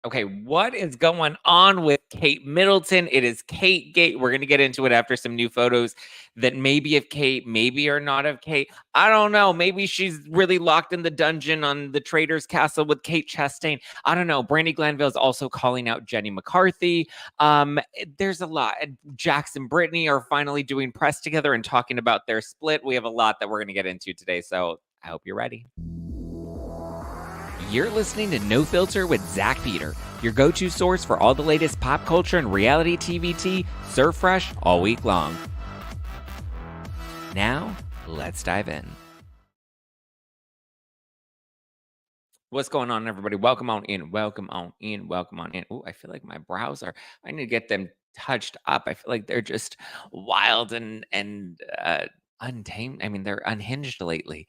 Okay, what is going on with Kate Middleton? It is Kategate. We're going to get into it after some new photos that maybe of Kate, maybe are not of Kate. I don't know. Maybe she's really locked in the dungeon on the Traitor's Castle with Kate Chastain. I don't know. Brandi Glanville is also calling out Jenny McCarthy. There's a lot. Jax and Brittany are finally doing press together and talking about their split. We have a lot that we're going to get into today, so I hope you're ready. You're listening to No Filter with Zach Peter, your go-to source for all the latest pop culture and reality TV tea, served fresh all week long. Now, let's dive in. What's going on, everybody? Welcome on in. Welcome on in. Welcome on in. Oh, I feel like my brows are. I need to get them touched up. I feel like they're just wild and untamed. I mean, they're unhinged lately.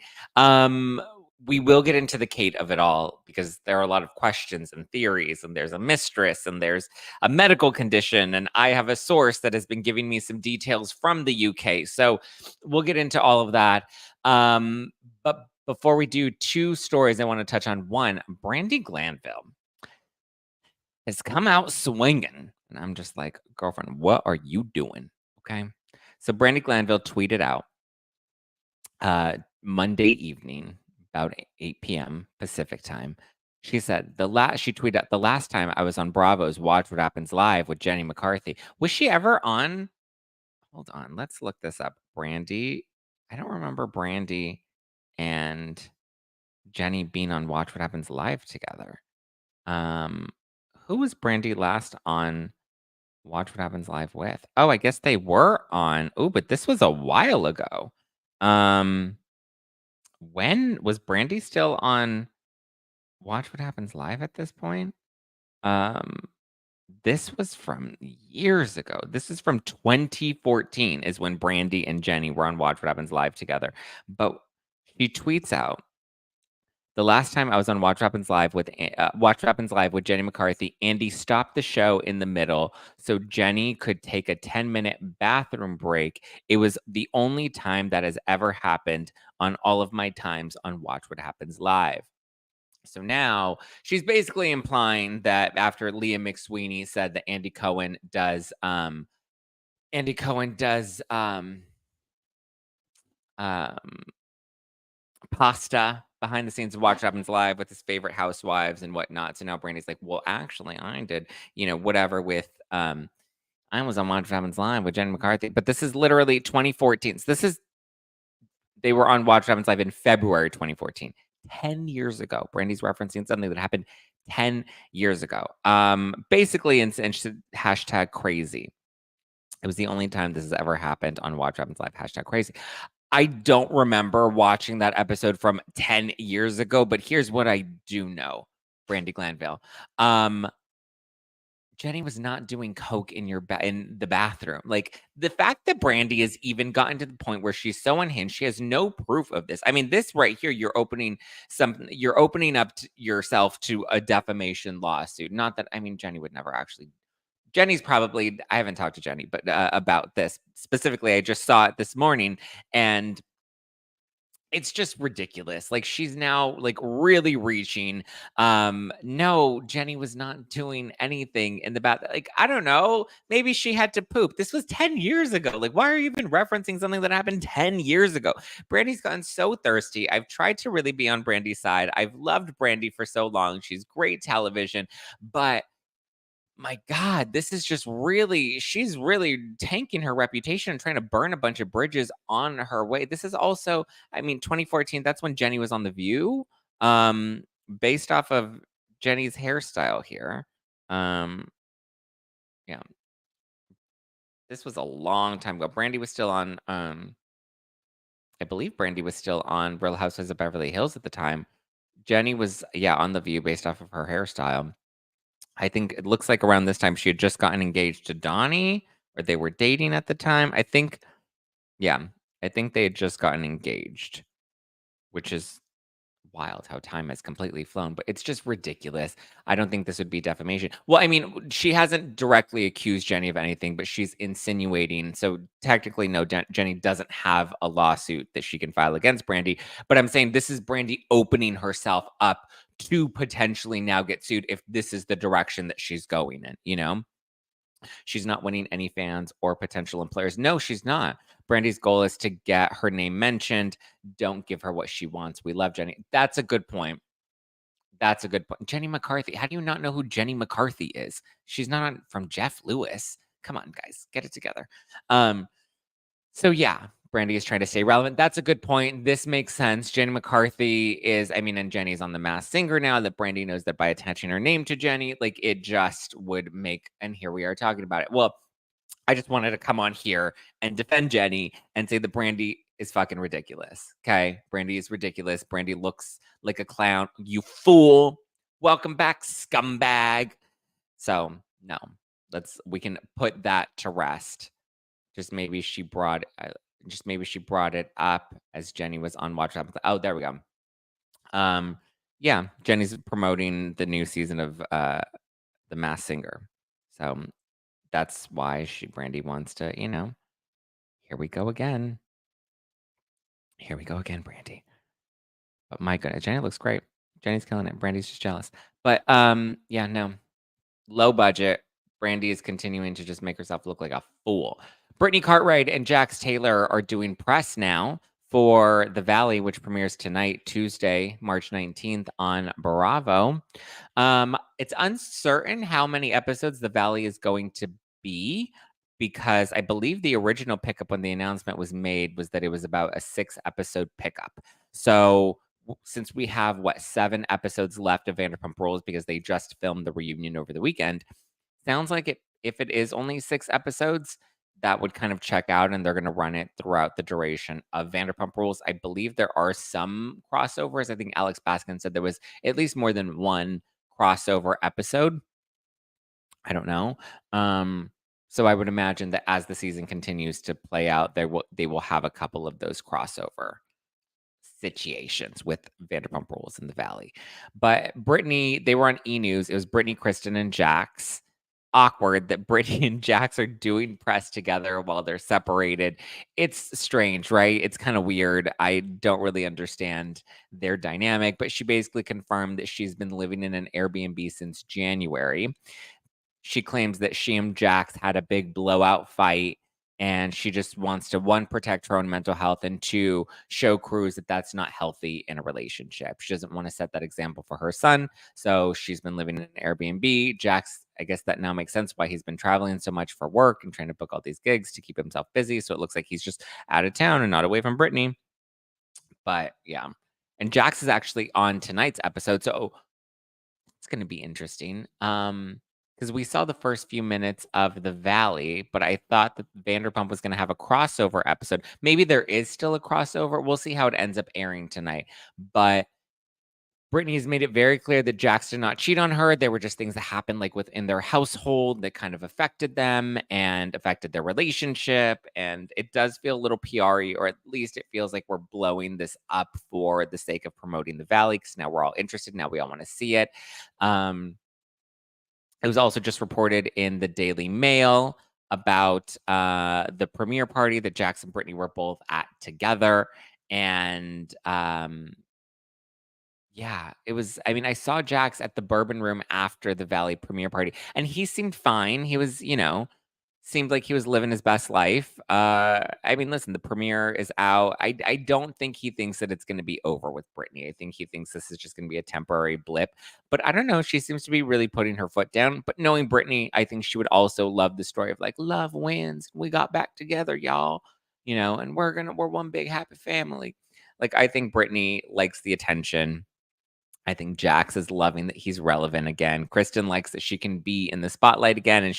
We will get into the Kate of it all because there are a lot of questions and theories, and there's a mistress, and there's a medical condition, and I have a source that has been giving me some details from the UK. So we'll get into all of that. But before we do, two stories I want to touch on. One, Brandi Glanville has come out swinging. And I'm just like, girlfriend, what are you doing? Okay. So Brandi Glanville tweeted out Monday evening, about 8 p.m. Pacific time. She said, she tweeted out, the last time I was on Bravo's Watch What Happens Live with Jenny McCarthy. Was she ever on? Hold on. Let's look this up. Brandi. I don't remember Brandi and Jenny being on Watch What Happens Live together. Who was Brandi last on Watch What Happens Live with? Oh, I guess they were on. Oh, but this was a while ago. When was Brandi still on Watch What Happens Live at this point? This was from years ago. This is from 2014 is when Brandi and Jenny were on Watch What Happens Live together. But she tweets out, the last time I was on Watch What Happens Live with Jenny McCarthy, Andy stopped the show in the middle so Jenny could take a 10-minute bathroom break. It was the only time that has ever happened on all of my times on Watch What Happens Live. So now she's basically implying that after Leah McSweeney said that Andy Cohen does pasta behind the scenes of Watch What Happens Live with his favorite housewives and whatnot. So now Brandy's like, well, actually, I did, whatever with I was on Watch What Happens Live with Jenny McCarthy. But this is literally 2014. So they were on Watch What Happens Live in February 2014. 10 years ago. Brandy's referencing something that happened 10 years ago. Basically, and she said hashtag crazy. It was the only time this has ever happened on Watch What Happens Live. Hashtag crazy. I don't remember watching that episode from 10 years ago, but here's what I do know, Brandi Glanville. Jenny was not doing coke in the bathroom. Like, the fact that Brandi has even gotten to the point where she's so unhinged, she has no proof of this. I mean, this right here, you're opening up yourself to a defamation lawsuit. Not that, I mean, Jenny would never actually. Jenny's probably, I haven't talked to Jenny, but about this specifically, I just saw it this morning, and it's just ridiculous. Like, she's now like really reaching. No, Jenny was not doing anything in the bath. Like, I don't know. Maybe she had to poop. This was 10 years ago. Like, why are you even referencing something that happened 10 years ago? Brandy's gotten so thirsty. I've tried to really be on Brandy's side. I've loved Brandi for so long. She's great television, but my God, this is just she's really tanking her reputation and trying to burn a bunch of bridges on her way. This is also, I mean, 2014, that's when Jenny was on The View, based off of Jenny's hairstyle here. Yeah. This was a long time ago. Brandi was still on, I believe Brandi was still on Real Housewives of Beverly Hills at the time. Jenny was, on The View based off of her hairstyle. I think it looks like around this time she had just gotten engaged to Donnie, or they were dating at the time. I think they had just gotten engaged, which is wild how time has completely flown, but it's just ridiculous. I don't think this would be defamation. Well, I mean, she hasn't directly accused Jenny of anything, but she's insinuating. So technically, no, Jenny doesn't have a lawsuit that she can file against Brandi. But I'm saying this is Brandi opening herself up to potentially now get sued if this is the direction that she's going in, you know? She's not winning any fans or potential employers. No, she's not. Brandy's goal is to get her name mentioned. Don't give her what she wants. We love Jenny. That's a good point. That's a good point. Jenny McCarthy. How do you not know who Jenny McCarthy is? She's not from Jeff Lewis. Come on, guys, get it together. So yeah, Brandy is trying to stay relevant. That's a good point. This makes sense. Jenny McCarthy is, I mean, and Jenny's on The Masked Singer now that Brandy knows that by attaching her name to Jenny, like it just would make, and here we are talking about it. Well, I just wanted to come on here and defend Jenny and say that Brandy is fucking ridiculous. Okay. Brandy is ridiculous. Brandy looks like a clown. You fool. Welcome back, scumbag. So no, we can put that to rest. Just maybe she brought it up as Jenny was on Watch Up. Oh, there we go. Yeah, Jenny's promoting the new season of The Masked Singer. So that's why Brandy wants to, here we go again. Here we go again, Brandy. But my goodness, Jenny looks great. Jenny's killing it. Brandy's just jealous. But yeah, no. Low budget. Brandy is continuing to just make herself look like a fool. Brittany Cartwright and Jax Taylor are doing press now for The Valley, which premieres tonight, Tuesday, March 19th on Bravo. It's uncertain how many episodes The Valley is going to be, because I believe the original pickup when the announcement was made was that it was about a 6-episode pickup. So since we have 7 episodes left of Vanderpump Rules because they just filmed the reunion over the weekend, sounds like if it is only 6 episodes, that would kind of check out, and they're going to run it throughout the duration of Vanderpump Rules. I believe there are some crossovers. I think Alex Baskin said there was at least more than one crossover episode. I don't know. So I would imagine that as the season continues to play out, they will have a couple of those crossover situations with Vanderpump Rules in the Valley. But Brittany, they were on E! News. It was Brittany, Kristen, and Jax. Awkward that Brittany and Jax are doing press together while they're separated. It's strange, right? It's kind of weird. I don't really understand their dynamic, but she basically confirmed that she's been living in an Airbnb since January. She claims that she and Jax had a big blowout fight, and she just wants to, 1, protect her own mental health, and 2, show Cruz that that's not healthy in a relationship. She doesn't want to set that example for her son, so she's been living in an Airbnb. Jax, I guess that now makes sense why he's been traveling so much for work and trying to book all these gigs to keep himself busy, so it looks like he's just out of town and not away from Brittany. But yeah, and Jax is actually on tonight's episode, so it's going to be interesting. Because we saw the first few minutes of The Valley, but I thought that Vanderpump was going to have a crossover episode. Maybe there is still a crossover. We'll see how it ends up airing tonight. But Brittany has made it very clear that Jax did not cheat on her. There were just things that happened like within their household that kind of affected them and affected their relationship. And it does feel a little PR-y, or at least it feels like we're blowing this up for the sake of promoting The Valley, because now we're all interested. Now we all want to see it. It was also just reported in the Daily Mail about the premiere party that Jax and Brittany were both at together. And yeah, it was, I mean, I saw Jax at the Bourbon Room after the Valley premiere party, and he seemed fine. He was, seemed like he was living his best life. I mean, listen, the premiere is out. I don't think he thinks that it's going to be over with Brittany. I think he thinks this is just going to be a temporary blip. But I don't know. She seems to be really putting her foot down. But knowing Brittany, I think she would also love the story of like, love wins. We got back together, y'all. And we're one big happy family. Like, I think Brittany likes the attention. I think Jax is loving that he's relevant again. Kristen likes that she can be in the spotlight again, and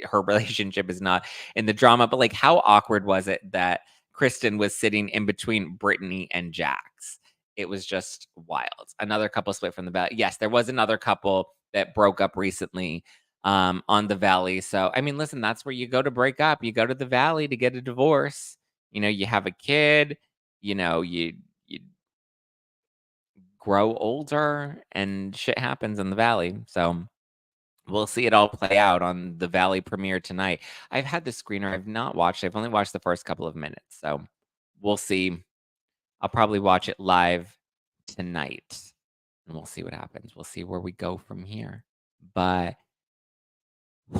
her relationship is not in the drama. But like, how awkward was it that Kristen was sitting in between Brittany and Jax? It was just wild. Another couple split from the Valley. Yes, there was another couple that broke up recently on the Valley. So, I mean, listen, that's where you go to break up. You go to the Valley to get a divorce. You have a kid, you grow older, and shit happens in the Valley. So we'll see it all play out on the Valley premiere tonight. I've had the screener. I've not watched. I've only watched the first couple of minutes. So we'll see. I'll probably watch it live tonight. and we'll see what happens. We'll see where we go from here. But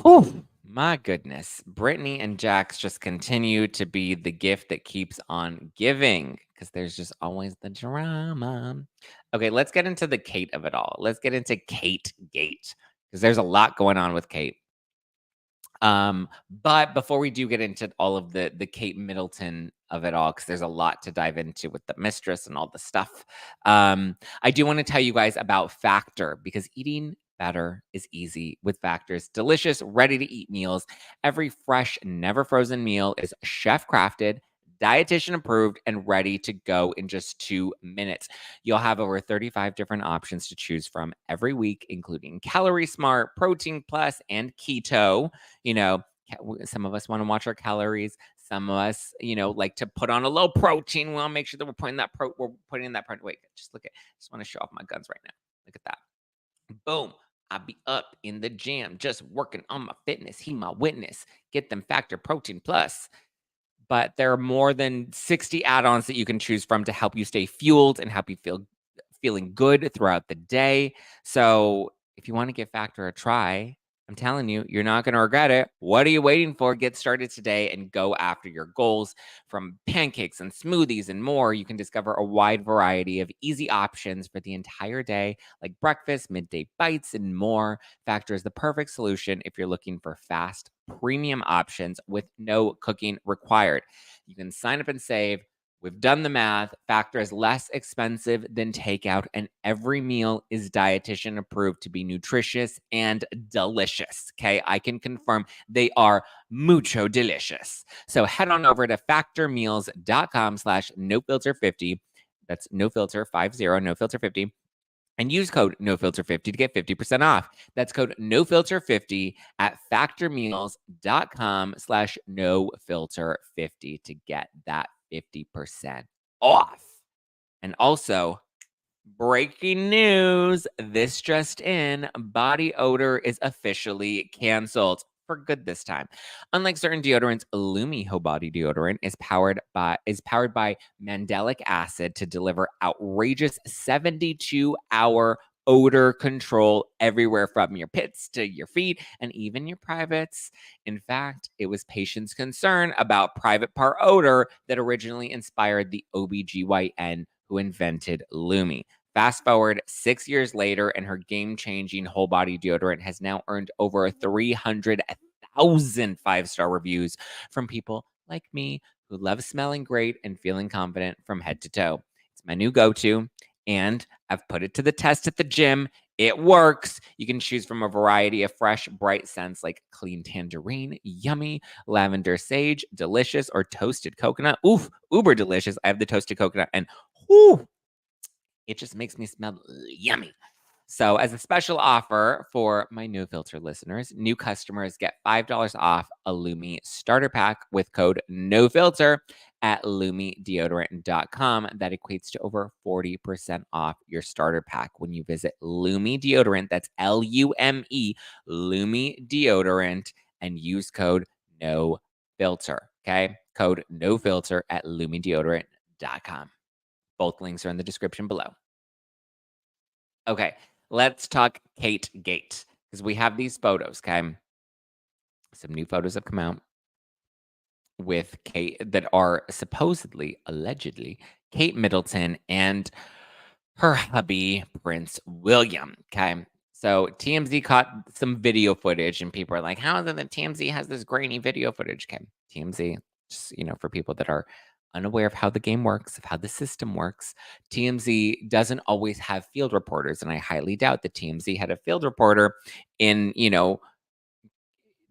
whew, my goodness, Brittany and Jax just continue to be the gift that keeps on giving because there's just always the drama. Okay, let's get into the Kate of it all. Let's get into Kategate because there's a lot going on with Kate. But before we do get into all of the Kate Middleton of it all, because there's a lot to dive into with the mistress and all the stuff, I do want to tell you guys about Factor because eating better is easy with Factor's delicious, ready to eat meals. Every fresh, never frozen meal is chef crafted, dietitian approved, and ready to go in just 2 minutes. You'll have over 35 different options to choose from every week, including Calorie Smart, Protein Plus, and Keto. You know, some of us want to watch our calories. Some of us, like to put on a low protein. We want to make sure that we're putting in that protein. Wait, just look at. Just want to show off my guns right now. Look at that. Boom. I be up in the gym, just working on my fitness. He my witness. Get them Factor Protein Plus. But there are more than 60 add-ons that you can choose from to help you stay fueled and help you feeling good throughout the day. So if you want to give Factor a try, I'm telling you, you're not going to regret it. What are you waiting for? Get started today and go after your goals. From pancakes and smoothies and more, you can discover a wide variety of easy options for the entire day, like breakfast, midday bites, and more. Factor is the perfect solution if you're looking for fast, premium options with no cooking required. You can sign up and save. We've done the math. Factor is less expensive than takeout, and every meal is dietitian approved to be nutritious and delicious. Okay, I can confirm they are mucho delicious. So head on over to factormeals.com/nofilter50. That's nofilter50, nofilter50. And use code NOFILTER50 to get 50% off. That's code NOFILTER50 at factormeals.com/NOFILTER50 to get that 50% off. And also, breaking news, this just in, body odor is officially canceled for good this time. Unlike certain deodorants, Lumi Ho Body Deodorant is powered by mandelic acid to deliver outrageous 72-hour odor control everywhere from your pits to your feet and even your privates. In fact, it was patients' concern about private part odor that originally inspired the OBGYN who invented Lumi. Fast forward 6 years later, and her game-changing whole body deodorant has now earned over 300,000 five-star reviews from people like me who love smelling great and feeling confident from head to toe. It's my new go-to, and I've put it to the test at the gym. It works. You can choose from a variety of fresh, bright scents like clean tangerine, yummy, lavender sage, delicious, or toasted coconut. Oof, uber delicious. I have the toasted coconut, and whoo, it just makes me smell yummy. So, as a special offer for my No Filter listeners, new customers get $5 off a Lumi starter pack with code NOFILTER at lumideodorant.com. That equates to over 40% off your starter pack when you visit Lumi Deodorant. That's LUME, Lumi Deodorant, and use code NOFILTER. Okay. Code NOFILTER at lumideodorant.com. Both links are in the description below. Okay, let's talk Kategate because we have these photos, okay? Some new photos have come out with Kate that are supposedly, allegedly, Kate Middleton and her hubby, Prince William, okay? So TMZ caught some video footage and people are like, how is it that TMZ has this grainy video footage? Okay, TMZ, just, for people that are unaware of how the game works, of how the system works, TMZ doesn't always have field reporters. And I highly doubt that TMZ had a field reporter in,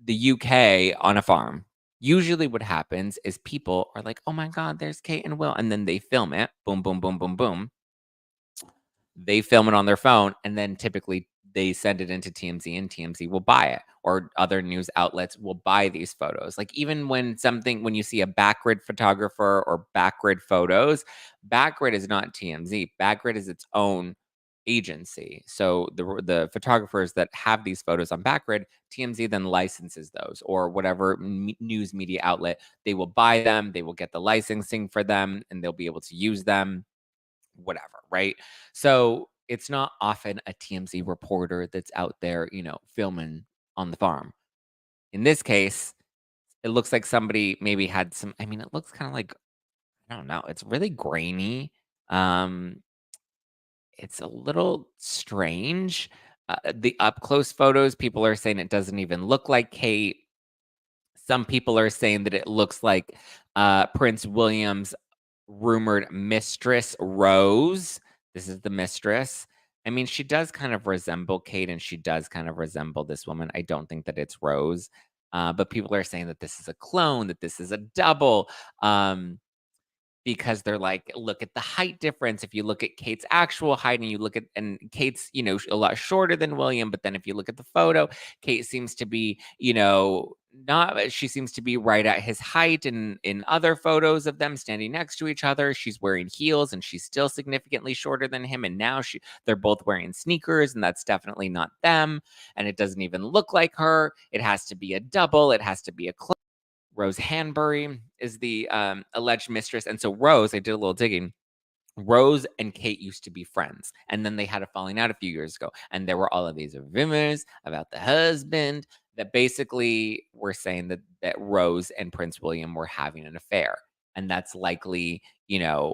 the UK on a farm. Usually what happens is people are like, oh my God, there's Kate and Will. And then they film it. Boom, boom, boom, boom, boom. They film it on their phone, and then typically they send it into TMZ, and TMZ will buy it, or other news outlets will buy these photos. Like even when you see a backgrid photographer or backgrid photos, backgrid is not TMZ. Backgrid is its own agency. So the photographers that have these photos on backgrid, TMZ then licenses those, or whatever news media outlet, they will buy them, they will get the licensing for them, and they'll be able to use them, whatever, right? So it's not often a TMZ reporter that's out there, filming on the farm. In this case, it looks like somebody maybe had some, I mean, it looks kind of like, I don't know, it's really grainy. Um, it's a little strange. The up close photos, people are saying it doesn't even look like Kate. Some people are saying that it looks like Prince William's rumored mistress, Rose. This is the mistress. I mean, she does kind of resemble Kate and she does kind of resemble this woman. I don't think that it's Rose. But people are saying that this is a clone, that this is a double. Because they're like, look at the height difference. If you look at Kate's actual height and you look at, and Kate's, a lot shorter than William, but then if you look at the photo, Kate seems to be, not, she seems to be right at his height. And in other photos of them standing next to each other, she's wearing heels and she's still significantly shorter than him. And now they're both wearing sneakers, and that's definitely not them. And it doesn't even look like her. It has to be a double. It has to be a clone. Rose Hanbury is the alleged mistress. And so Rose, I did a little digging. Rose and Kate used to be friends. And then they had a falling out a few years ago. And there were all of these rumors about the husband that basically were saying that Rose and Prince William were having an affair. And that's likely,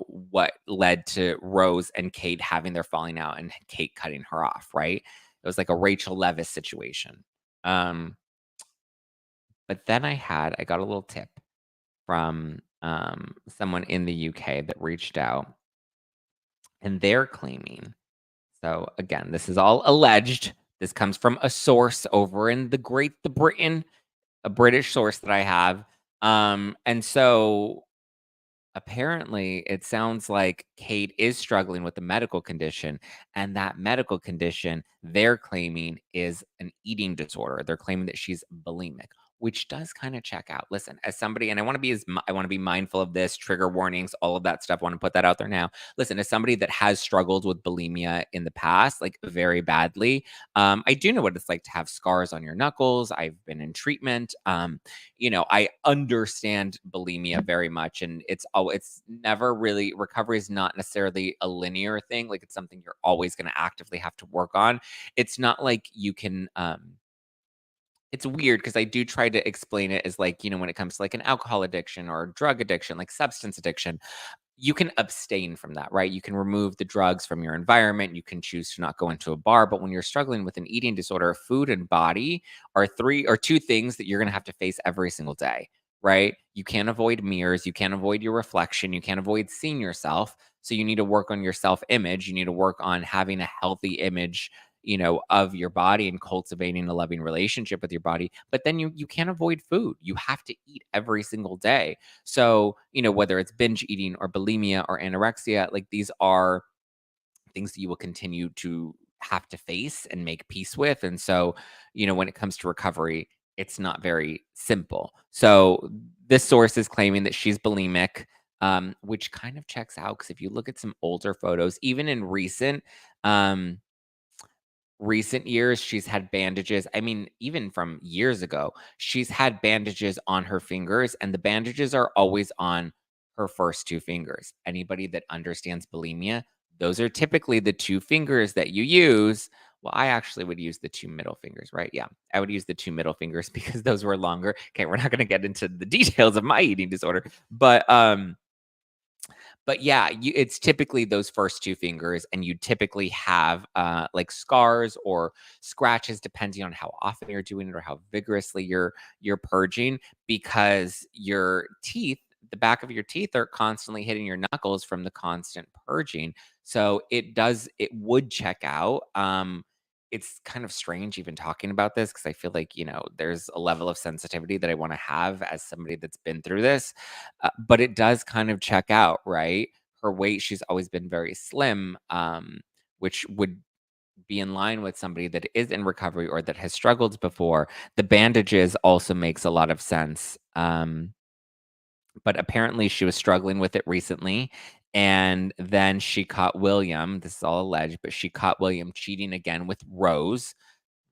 what led to Rose and Kate having their falling out and Kate cutting her off, right? It was like a Rachel Leviss situation. But then I got a little tip from someone in the UK that reached out, and they're claiming. So again, this is all alleged. This comes from a source over in the Britain, a British source that I have. And so apparently it sounds like Kate is struggling with a medical condition, and that medical condition they're claiming is an eating disorder. They're claiming that she's bulimic, which does kind of check out. Listen, as somebody, and I want to be mindful of this, trigger warnings, all of that stuff. I want to put that out there now. Listen, as somebody that has struggled with bulimia in the past, like very badly, I do know what it's like to have scars on your knuckles. I've been in treatment. I understand bulimia very much, and it's never really, recovery is not necessarily a linear thing. Like, it's something you're always going to actively have to work on. It's not like you can it's weird because I do try to explain it as like, when it comes to like an alcohol addiction or drug addiction, like substance addiction, you can abstain from that, right? You can remove the drugs from your environment. You can choose to not go into a bar. But when you're struggling with an eating disorder, food and body are two things that you're going to have to face every single day, right? You can't avoid mirrors. You can't avoid your reflection. You can't avoid seeing yourself. So you need to work on your self image. You need to work on having a healthy image, of your body and cultivating a loving relationship with your body. But then you can't avoid food. You have to eat every single day. So, whether it's binge eating or bulimia or anorexia, like these are things that you will continue to have to face and make peace with. And so, when it comes to recovery, it's not very simple. So, this source is claiming that she's bulimic, which kind of checks out because if you look at some older photos, even in recent years, she's had bandages. I mean, even from years ago, she's had bandages on her fingers, and the bandages are always on her first two fingers. Anybody that understands bulimia, those are typically the two fingers that you use. Well, I actually would use the two middle fingers, right? Yeah, I would use the two middle fingers because those were longer. Okay, we're not going to get into the details of my eating disorder, but yeah, it's typically those first two fingers, and you typically have like scars or scratches depending on how often you're doing it or how vigorously you're purging, because your teeth, the back of your teeth, are constantly hitting your knuckles from the constant purging. So it would check out. It's kind of strange even talking about this because I feel like, there's a level of sensitivity that I want to have as somebody that's been through this. But it does kind of check out, right? Her weight, she's always been very slim, which would be in line with somebody that is in recovery or that has struggled before. The bandages also makes a lot of sense. But apparently she was struggling with it recently. And then she caught William, this is all alleged, but she caught William cheating again with Rose.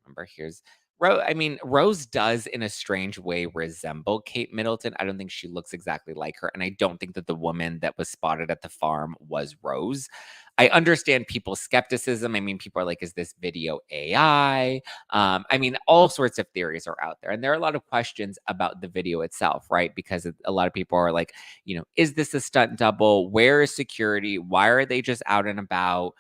Remember, here's I mean, Rose does, in a strange way, resemble Kate Middleton. I don't think she looks exactly like her, and I don't think that the woman that was spotted at the farm was Rose. I understand people's skepticism. I mean, people are like, "Is this video AI?" I mean, all sorts of theories are out there, and there are a lot of questions about the video itself, right? Because a lot of people are like, is this a stunt double? Where is security? Why are they just out and about?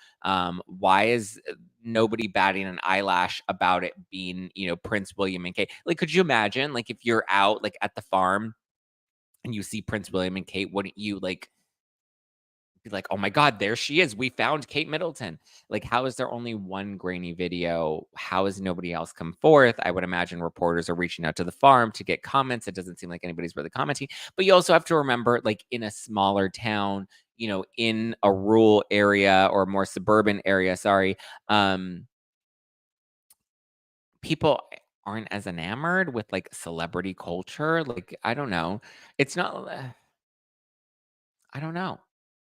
Why is nobody batting an eyelash about it being, Prince William and Kate? Like, could you imagine, like, if you're out, like, at the farm and you see Prince William and Kate, wouldn't you, like, be like, "Oh my god, there she is. We found Kate Middleton." Like, how is there only one grainy video? How has nobody else come forth? I would imagine reporters are reaching out to the farm to get comments. It doesn't seem like anybody's really commenting. But you also have to remember, like, in a smaller town, in a rural area or more suburban area, sorry, people aren't as enamored with, like, celebrity culture. Like, I don't know. It's not I don't know.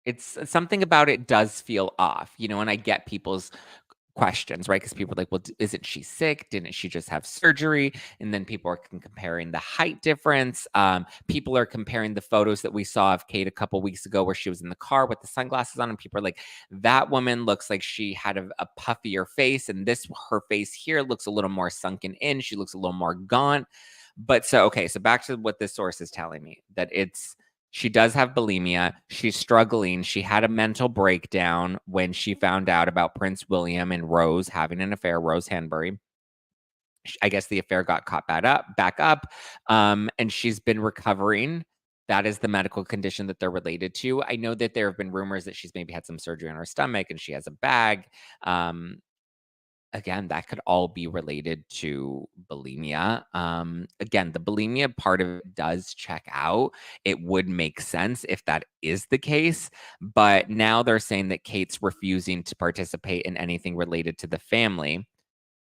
It's something about it does feel off, and I get people's questions, right? Because people are like, "Well, isn't she sick? Didn't she just have surgery?" And then people are comparing the height difference. People are comparing the photos that we saw of Kate a couple weeks ago where she was in the car with the sunglasses on, and people are like, "That woman looks like she had a puffier face, and her face here looks a little more sunken in. She looks a little more gaunt." But okay, so back to what this source is telling me, that she does have bulimia. She's struggling. She had a mental breakdown when she found out about Prince William and Rose having an affair, Rose Hanbury. I guess the affair got caught back up, and she's been recovering. That is the medical condition that they're related to. I know that there have been rumors that she's maybe had some surgery on her stomach and she has a bag. Um, Again, that could all be related to bulimia. Again, the bulimia part of it does check out. It would make sense if that is the case. But now they're saying that Kate's refusing to participate in anything related to the family.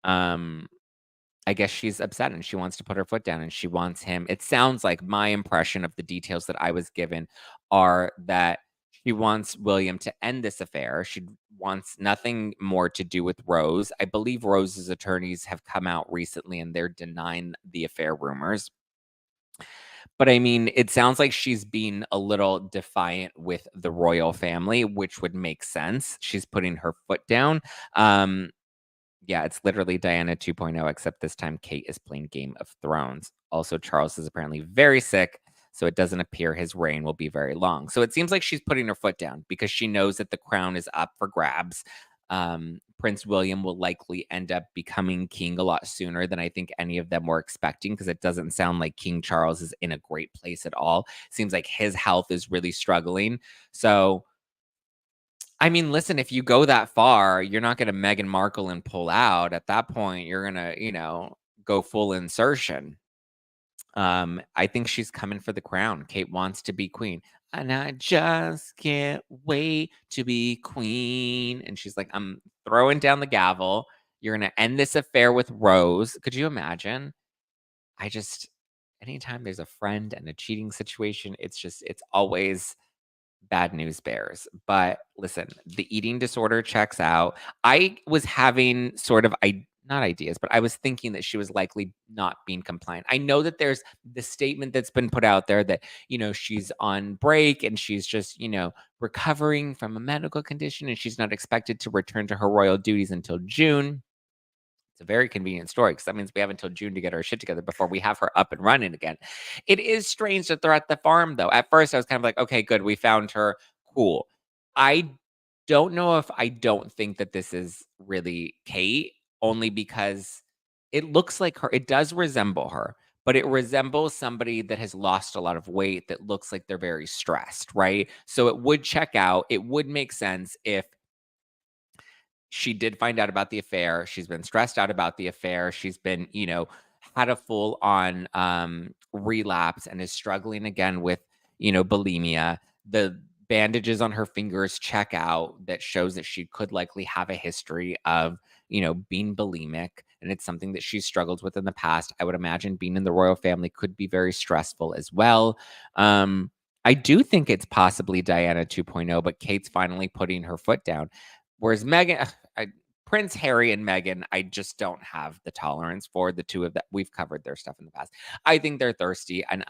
Um, I guess she's upset and she wants to put her foot down and she wants him. It sounds like my impression of the details that I was given are that she wants William to end this affair. She wants nothing more to do with Rose. I believe Rose's attorneys have come out recently and they're denying the affair rumors. But I mean, it sounds like she's being a little defiant with the royal family, which would make sense. She's putting her foot down. Um, yeah, it's literally Diana 2.0, except this time Kate is playing Game of Thrones. Also, Charles is apparently very sick, so it doesn't appear his reign will be very long. So it seems like she's putting her foot down because she knows that the crown is up for grabs. Prince William will likely end up becoming king a lot sooner than I think any of them were expecting, because it doesn't sound like King Charles is in a great place at all. Seems like his health is really struggling. So I mean, listen, if you go that far, you're not gonna Meghan Markle and pull out. At that point, you're gonna, go full insertion. I think she's coming for the crown. Kate wants to be queen. And I just can't wait to be queen. And she's like, I'm throwing down the gavel. You're gonna end this affair with Rose. Could you imagine? I just anytime there's a friend and a cheating situation, it's always bad news bears. But listen, the eating disorder checks out. I was having sort of not ideas, but I was thinking that she was likely not being compliant. I know that there's the statement that's been put out there that, she's on break and she's just, recovering from a medical condition and she's not expected to return to her royal duties until June. It's a very convenient story because that means we have until June to get our shit together before we have her up and running again. It is strange that they're at the farm, though. At first, I was kind of like, okay, good, we found her. Cool. I don't know if I don't think that this is really Kate, only because it looks like her. It does resemble her, but it resembles somebody that has lost a lot of weight that looks like they're very stressed, right? So it would check out. It would make sense if she did find out about the affair. She's been stressed out about the affair. She's been, had a full on relapse and is struggling again with, bulimia. The bandages on her fingers check out that shows that she could likely have a history of, being bulimic. And it's something that she's struggled with in the past. I would imagine being in the royal family could be very stressful as well. I do think it's possibly Diana 2.0, but Kate's finally putting her foot down. Whereas Megan, Prince Harry and Meghan, I just don't have the tolerance for the two of them. We've covered their stuff in the past. I think they're thirsty, and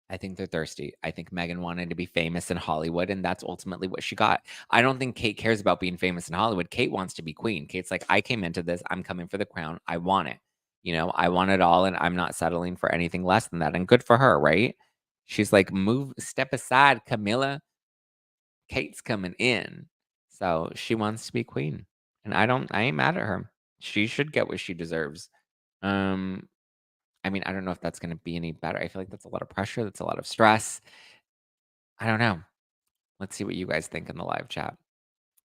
I think they're thirsty. I think Meghan wanted to be famous in Hollywood, and that's ultimately what she got. I don't think Kate cares about being famous in Hollywood. Kate wants to be queen. Kate's like, I came into this. I'm coming for the crown. I want it. I want it all, and I'm not settling for anything less than that. And good for her, right? She's like, step aside, Camilla. Kate's coming in. So she wants to be queen. And I ain't mad at her. She should get what she deserves. Um, I mean, I don't know if that's gonna be any better. I feel like that's a lot of pressure, that's a lot of stress. I don't know. Let's see what you guys think in the live chat.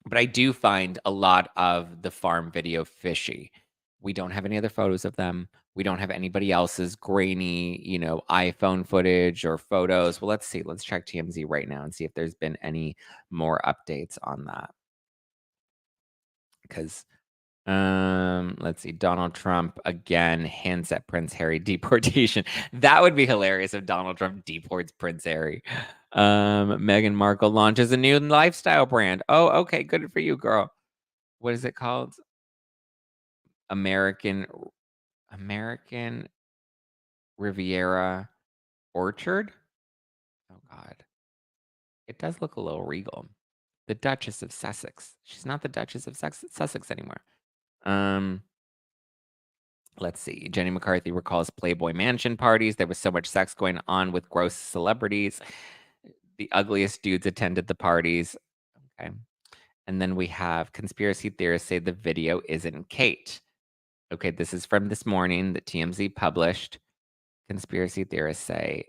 But I do find a lot of the farm video fishy. We don't have any other photos of them. We don't have anybody else's grainy, iPhone footage or photos. Well, let's see. Let's check TMZ right now and see if there's been any more updates on that. Because let's see. Donald Trump again hints at Prince Harry deportation. That would be hilarious if Donald Trump deports Prince Harry. Meghan Markle launches a new lifestyle brand. Oh, okay, good for you, girl. What is it called? American Riviera Orchard. Oh God, it does look a little regal. The Duchess of Sussex. She's not the Duchess of Sussex anymore. Let's see. Jenny McCarthy recalls Playboy Mansion parties. There was so much sex going on with gross celebrities. The ugliest dudes attended the parties. Okay. And then we have conspiracy theorists say the video isn't Kate. Okay, this is from this morning that TMZ published. Conspiracy theorists say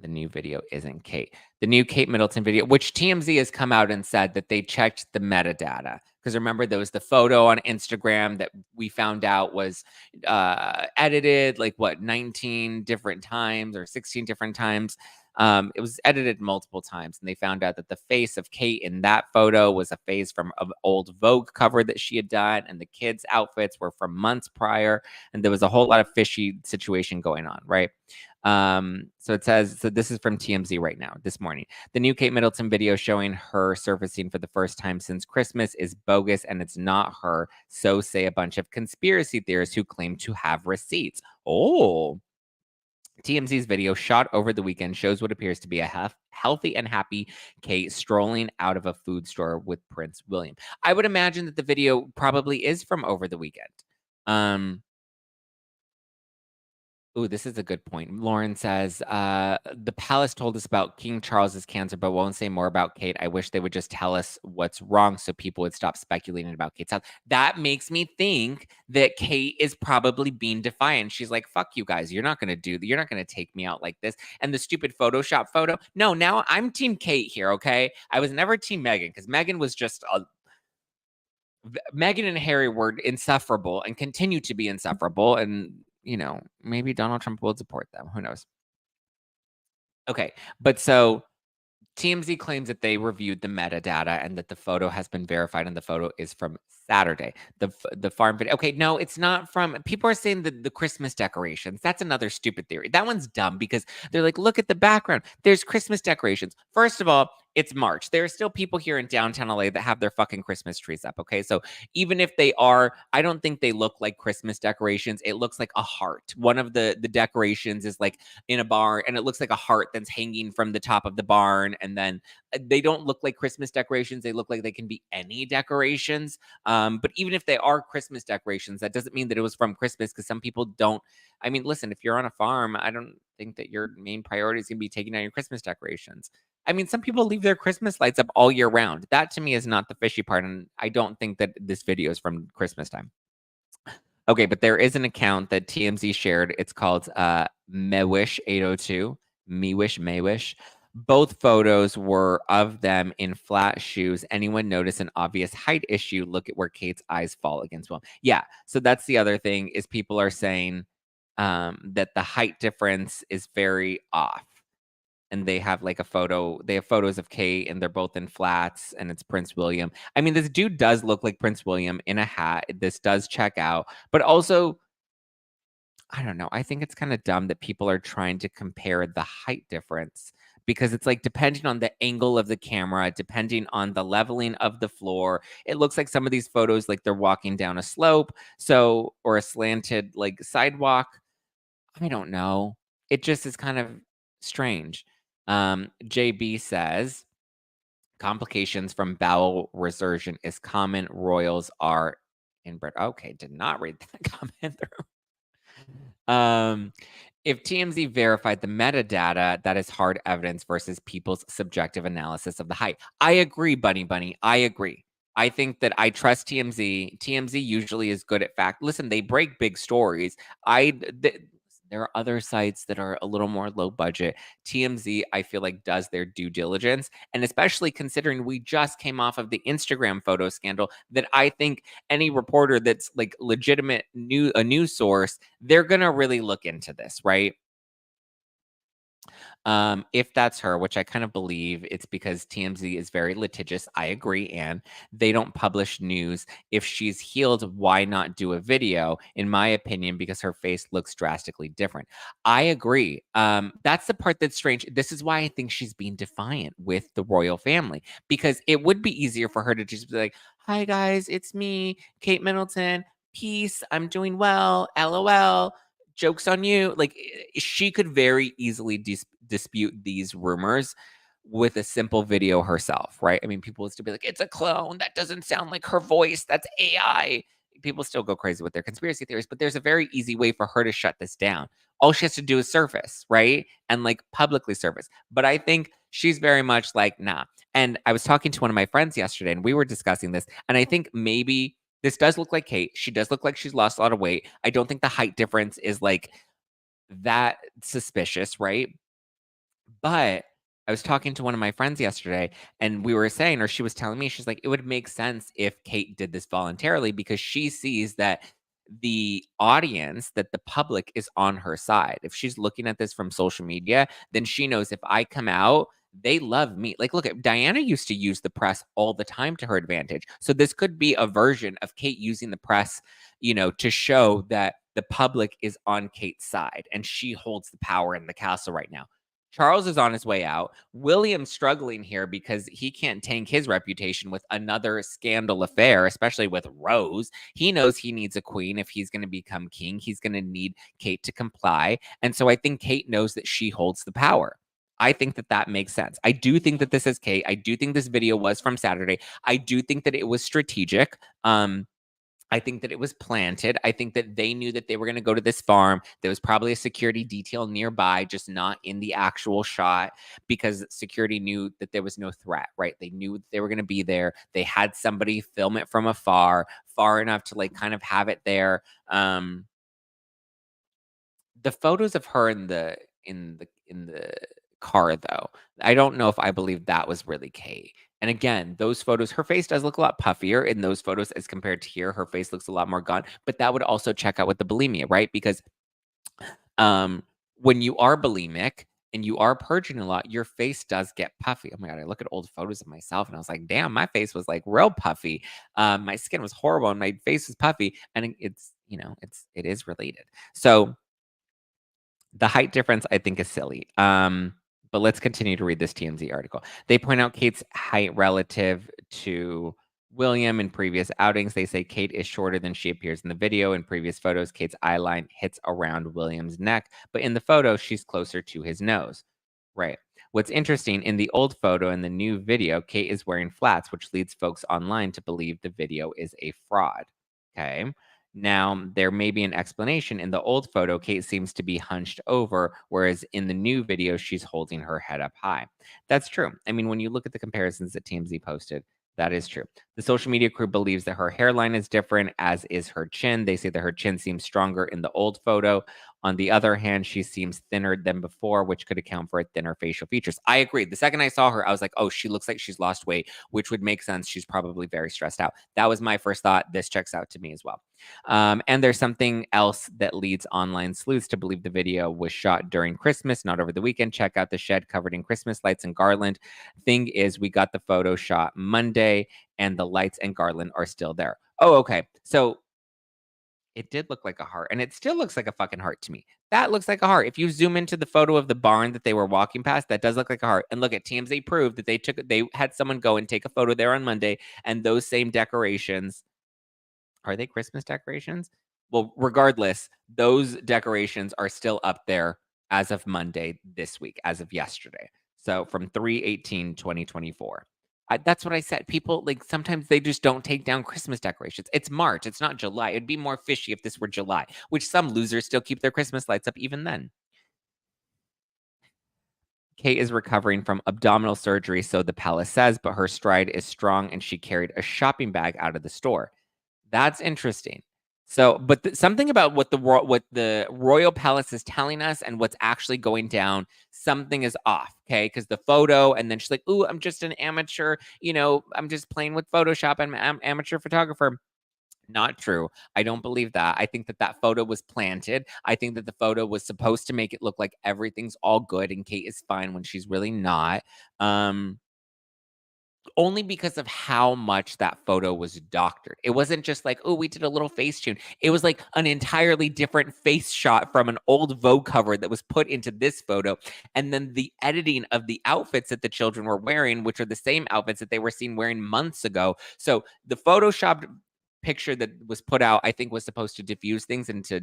the new video isn't Kate. The new Kate Middleton video, which TMZ has come out and said that they checked the metadata. Because remember, there was the photo on Instagram that we found out was edited 19 different times or 16 different times. It was edited multiple times, and they found out that the face of Kate in that photo was a face from an old Vogue cover that she had done, and the kids' outfits were from months prior, and there was a whole lot of fishy situation going on, right? So it says, so this is from TMZ right now, this morning. The new Kate Middleton video showing her surfacing for the first time since Christmas is bogus and it's not her. So say a bunch of conspiracy theorists who claim to have receipts. Oh, TMZ's video shot over the weekend shows what appears to be a healthy and happy Kate strolling out of a food store with Prince William. I would imagine that the video probably is from over the weekend. Ooh, this is a good point. Lauren says, the palace told us about King Charles's cancer, but won't say more about Kate. I wish they would just tell us what's wrong so people would stop speculating about Kate's health. That makes me think that Kate is probably being defiant. She's like, fuck you guys. You're not going to take me out like this. And the stupid Photoshop photo. No, now I'm team Kate here, okay? I was never team Meghan because Meghan was just Meghan and Harry were insufferable and continue to be insufferable. And maybe Donald Trump will support them. Who knows? Okay. But so TMZ claims that they reviewed the metadata and that the photo has been verified and the photo is from Saturday. The farm video. Okay, no, it's not from. People are saying the Christmas decorations. That's another stupid theory. That one's dumb because they're like, look at the background. There's Christmas decorations. First of all, it's March. There are still people here in downtown LA that have their fucking Christmas trees up. Okay, so even if they are, I don't think they look like Christmas decorations. It looks like a heart. One of the decorations is like in a barn, and it looks like a heart that's hanging from the top of the barn. And then they don't look like Christmas decorations. They look like they can be any decorations. But even if they are Christmas decorations, that doesn't mean that it was from Christmas because some people don't. I mean, listen, if you're on a farm, I don't think that your main priority is going to be taking down your Christmas decorations. I mean, some people leave their Christmas lights up all year round. That to me is not the fishy part. And I don't think that this video is from Christmas time. Okay, but there is an account that TMZ shared. It's called Mewish802. Mewish. Both photos were of them in flat shoes. Anyone notice an obvious height issue? Look at where Kate's eyes fall against Will. Yeah, so that's the other thing is people are saying that the height difference is very off. And they have like a photo. They have photos of Kate, and they're both in flats, and it's Prince William. I mean, this dude does look like Prince William in a hat. This does check out, but also, I don't know. I think it's kind of dumb that people are trying to compare the height difference because it's like depending on the angle of the camera, depending on the leveling of the floor, it looks like some of these photos like they're walking down a slope, so or a slanted like sidewalk. I don't know. It just is kind of strange. JB says complications from bowel resurgence is common. Royals are inbred. Okay, did not read that comment through. If TMZ verified the metadata, that is hard evidence versus people's subjective analysis of the height. I agree, Bunny. I agree. I think that I trust TMZ. TMZ usually is good at fact. Listen, they break big stories. There are other sites that are a little more low budget. TMZ, I feel like, does their due diligence. And especially considering we just came off of the Instagram photo scandal, that I think any reporter that's like legitimate a news source, they're gonna really look into this, right? If that's her, which I kind of believe, it's because TMZ is very litigious. I agree, and they don't publish news. If she's healed, why not do a video? In my opinion, because her face looks drastically different. I agree. That's the part that's strange. This is why I think she's being defiant with the royal family, because it would be easier for her to just be like, "Hi guys, it's me, Kate Middleton. Peace. I'm doing well. LOL." Joke's on you. Like she could very easily dispute these rumors with a simple video herself, right? I mean, people would still be like, it's a clone. That doesn't sound like her voice. That's AI. People still go crazy with their conspiracy theories, but there's a very easy way for her to shut this down. All she has to do is surface, right? And like publicly surface. But I think she's very much like, nah. And I was talking to one of my friends yesterday and we were discussing this. And I think maybe this does look like Kate. She does look like she's lost a lot of weight. I don't think the height difference is like that suspicious, right? But I was talking to one of my friends yesterday and we were saying, or she was telling me, she's like, it would make sense if Kate did this voluntarily because she sees that the audience, that the public is on her side. If she's looking at this from social media, then she knows if I come out, they love me. Like, look, Diana used to use the press all the time to her advantage. So this could be a version of Kate using the press, to show that the public is on Kate's side and she holds the power in the castle right now. Charles is on his way out. William's struggling here because he can't tank his reputation with another scandal affair, especially with Rose. He knows he needs a queen if he's going to become king. He's going to need Kate to comply. And so I think Kate knows that she holds the power. I think that that makes sense. I do think that this is Kate. I do think this video was from Saturday. I do think that it was strategic. I think that it was planted. I think that they knew that they were going to go to this farm. There was probably a security detail nearby, just not in the actual shot because security knew that there was no threat, right? They knew that they were going to be there. They had somebody film it from afar, far enough to like kind of have it there. The photos of her in the car though, I don't know if I believe that was really Kate. And again, those photos, her face does look a lot puffier in those photos as compared to here. Her face looks a lot more gone, but that would also check out with the bulimia, right? Because when you are bulimic and you are purging a lot, your face does get puffy. Oh my God, I look at old photos of myself and I was like, damn, my face was like real puffy. My skin was horrible and my face was puffy. And it is related. So the height difference, I think, is silly. But let's continue to read this TMZ article. They point out Kate's height relative to William in previous outings. They say Kate is shorter than she appears in the video. In previous photos, Kate's eye line hits around William's neck, but in the photo, she's closer to his nose. Right. What's interesting, in the old photo and the new video, Kate is wearing flats, which leads folks online to believe the video is a fraud. Okay. Now, there may be an explanation. In the old photo, Kate seems to be hunched over, whereas in the new video, she's holding her head up high. That's true. I mean, when you look at the comparisons that TMZ posted, that is true. The social media crew believes that her hairline is different, as is her chin. They say that her chin seems stronger in the old photo. On the other hand, she seems thinner than before, which could account for thinner facial features. I agree. The second I saw her, I was like, oh, she looks like she's lost weight, which would make sense. She's probably very stressed out. That was my first thought. This checks out to me as well. And there's something else that leads online sleuths to believe the video was shot during Christmas, not over the weekend. Check out the shed covered in Christmas lights and garland. Thing is, we got the photo shot Monday, and the lights and garland are still there. Oh, okay. So It did look like a heart, and it still looks like a fucking heart to me. That looks like a heart. If you zoom into the photo of the barn that they were walking past, that does look like a heart. And look at TMZ proved that they had someone go and take a photo there on Monday, and those same decorations, are they Christmas decorations? Well, regardless, those decorations are still up there as of Monday this week, as of yesterday. So from 3/18/2024. That's what I said. People like sometimes they just don't take down Christmas decorations. It's March, it's not July. It'd be more fishy if this were July, which some losers still keep their Christmas lights up even then. Kate is recovering from abdominal surgery, so the palace says, but her stride is strong and she carried a shopping bag out of the store. That's interesting. So, but something about what the royal palace is telling us and what's actually going down, something is off. Okay, because the photo, and then she's like, "Ooh, I'm just an amateur. I'm just playing with Photoshop. I'm an amateur photographer." Not true. I don't believe that. I think that that photo was planted. I think that the photo was supposed to make it look like everything's all good and Kate is fine when she's really not. Um, Only because of how much that photo was doctored. It wasn't just like, "Oh, we did a little face tune." It was like an entirely different face shot from an old Vogue cover that was put into this photo, and then the editing of the outfits that the children were wearing, which are the same outfits that they were seen wearing months ago. So, the photoshopped picture that was put out, I think, was supposed to diffuse things and to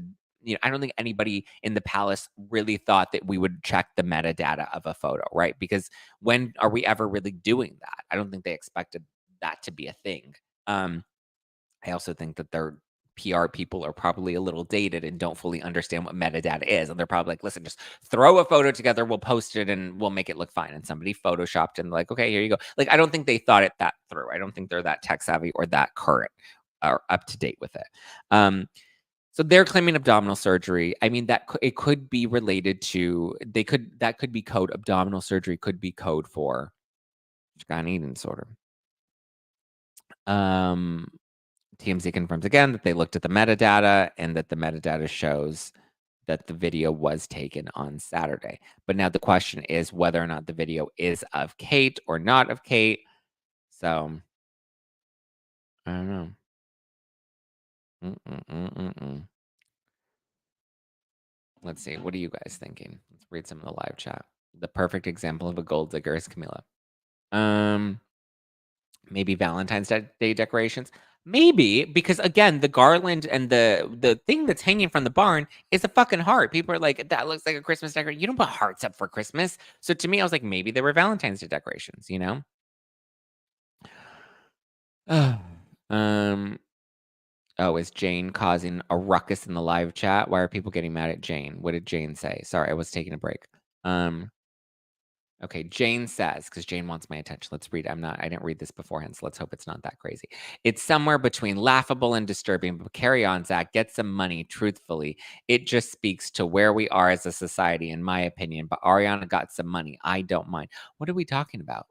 I don't think anybody in the palace really thought that we would check the metadata of a photo, right? Because when are we ever really doing that? I don't think they expected that to be a thing. Um, I also think that their PR people are probably a little dated and don't fully understand what metadata is. And they're probably like, listen, just throw a photo together, we'll post it and we'll make it look fine. And somebody photoshopped and like, okay, here you go. Like, I don't think they thought it that through. I don't think they're that tech savvy or that current or up to date with it. So they're claiming abdominal surgery. I mean, it could be related to that could be code. Abdominal surgery could be code for an eating disorder. Um, TMZ confirms again that they looked at the metadata and that the metadata shows that the video was taken on Saturday. But now the question is whether or not the video is of Kate or not of Kate. So I don't know. Mm-mm-mm-mm-mm. Let's see. What are you guys thinking? Let's read some of the live chat. The perfect example of a gold digger is Camila. Um, Maybe Valentine's Day decorations. Maybe because again, the garland and the thing that's hanging from the barn is a fucking heart. People are like, that looks like a Christmas decoration. You don't put hearts up for Christmas. So to me, I was like, maybe they were Valentine's Day decorations, you know? um, oh, is Jane causing a ruckus in the live chat? Why are people getting mad at Jane? What did Jane say? Sorry, I was taking a break. Okay, Jane says, because Jane wants my attention. Let's read. I didn't read this beforehand, so let's hope it's not that crazy. It's somewhere between laughable and disturbing, but carry on, Zach. Get some money, truthfully. It just speaks to where we are as a society, in my opinion. But Ariana got some money. I don't mind. What are we talking about?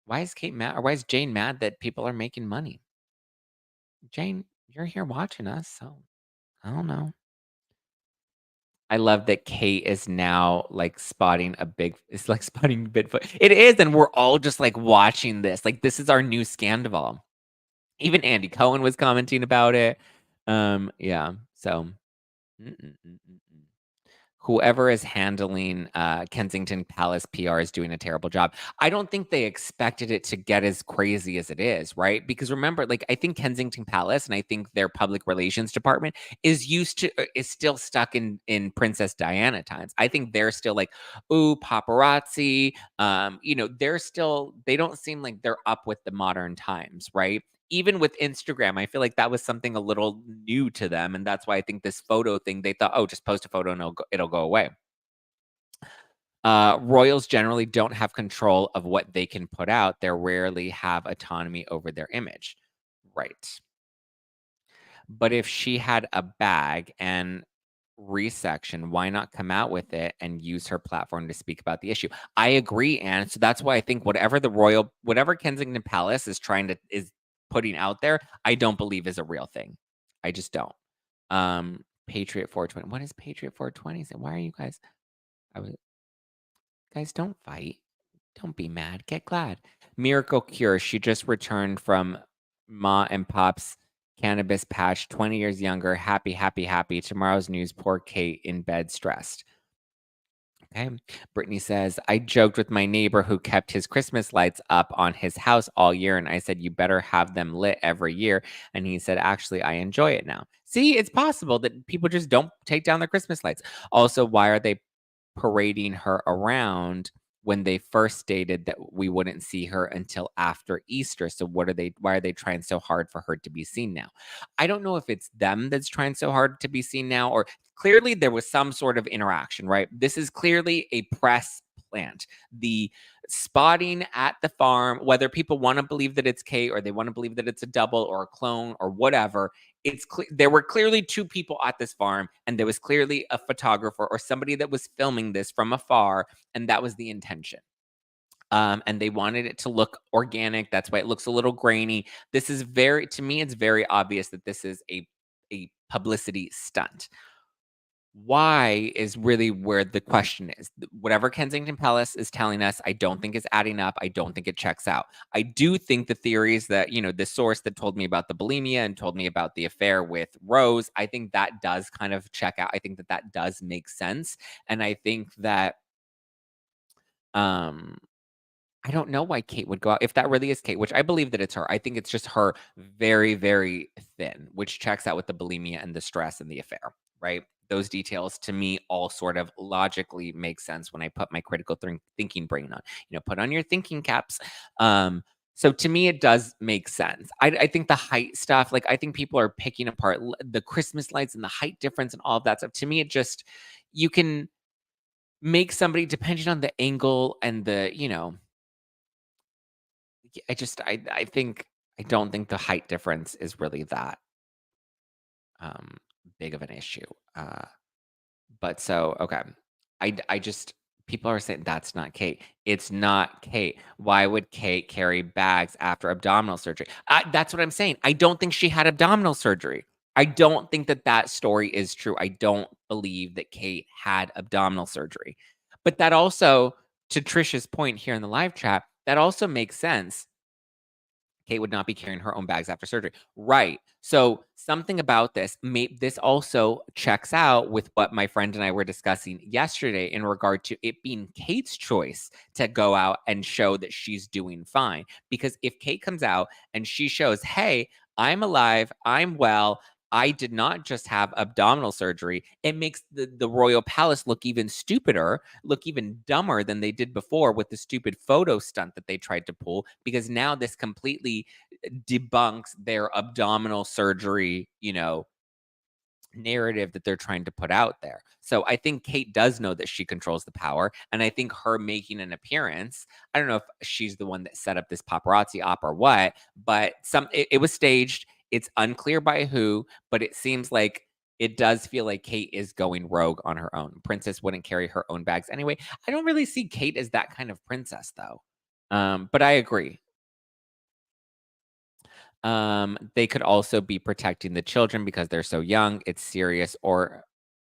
Why is Kate mad? Or why is Jane mad that people are making money? Jane, you're here watching us, so I don't know. I love that Kate is now, like, spotting a big it's like spotting Bigfoot. It is, and we're all just, like, watching this. Like, this is our new scandal. Even Andy Cohen was commenting about it. Yeah, so mm, mm, mm, mm, mm. Whoever is handling, Kensington Palace PR is doing a terrible job. I don't think they expected it to get as crazy as it is, right? Because remember, like, I think Kensington Palace and I think their public relations department is still stuck in Princess Diana times. I think they're still like, "Ooh, paparazzi." They don't seem like they're up with the modern times, right? Even with Instagram, I feel like that was something a little new to them, and that's why I think this photo thing, they thought, "Oh, just post a photo and it'll go away." Royals generally don't have control of what they can put out. They rarely have autonomy over their image. Right. But if she had a bag and resection, why not come out with it and use her platform to speak about the issue? I agree, and so that's why I think whatever Kensington Palace is putting out there, I don't believe is a real thing. I just don't. Patriot 420. What is Patriot 420? Why are you guys? I was Guys, don't fight. Don't be mad. Get glad. Miracle Cure. She just returned from Ma and Pop's Cannabis patch, 20 years younger, happy, happy, happy. Tomorrow's news, poor Kate in bed, stressed. Okay. Brittany says, I joked with my neighbor who kept his Christmas lights up on his house all year. And I said, you better have them lit every year. And he said, actually, I enjoy it now. See, it's possible that people just don't take down their Christmas lights. Also, why are they parading her around when they first stated that we wouldn't see her until after Easter? So why are they trying so hard for her to be seen now? I don't know if it's them that's trying so hard to be seen now, or clearly there was some sort of interaction, right? This is clearly a press plant. The spotting at the farm, whether people want to believe that it's Kate or they want to believe that it's a double or a clone or whatever, there were clearly two people at this farm, and there was clearly a photographer or somebody that was filming this from afar, and that was the intention. And they wanted it to look organic. That's why it looks a little grainy. This is to me, it's very obvious that this is a publicity stunt. Why is really where the question is. Whatever Kensington Palace is telling us, I don't think is adding up. I don't think it checks out. I do think the theories that, the source that told me about the bulimia and told me about the affair with Rose, I think that does kind of check out. I think that that does make sense. And I think that, um, I don't know why Kate would go out if that really is Kate, which I believe that it's her. I think it's just her very, very thin, which checks out with the bulimia and the stress and the affair, right? Those details to me all sort of logically make sense when I put my critical thinking brain on. Put on your thinking caps. So to me, it does make sense. I think the height stuff, like I think people are picking apart the Christmas lights and the height difference and all of that stuff. To me, you can make somebody depending on the angle and I think I don't think the height difference is really that, um, big of an issue, but so, okay. I just people are saying, "That's not Kate." It's not Kate. Why would Kate carry bags after abdominal surgery? That's what I'm saying. I don't think she had abdominal surgery. I don't think that that story is true. I don't believe that Kate had abdominal surgery. But that also, to Trisha's point here in the live chat, that also makes sense. Kate would not be carrying her own bags after surgery. Right. So something about this also checks out with what my friend and I were discussing yesterday in regard to it being Kate's choice to go out and show that she's doing fine. Because if Kate comes out and she shows, hey, I'm alive, I'm well, I did not just have abdominal surgery, it makes the royal palace look even stupider, look even dumber than they did before with the stupid photo stunt that they tried to pull, because now this completely debunks their abdominal surgery, narrative that they're trying to put out there. So I think Kate does know that she controls the power. And I think her making an appearance, I don't know if she's the one that set up this paparazzi op or what, but it was staged. It's unclear by who, but it seems like it does feel like Kate is going rogue on her own. Princess wouldn't carry her own bags anyway. I don't really see Kate as that kind of princess though. But I agree. They could also be protecting the children because they're so young. It's serious, or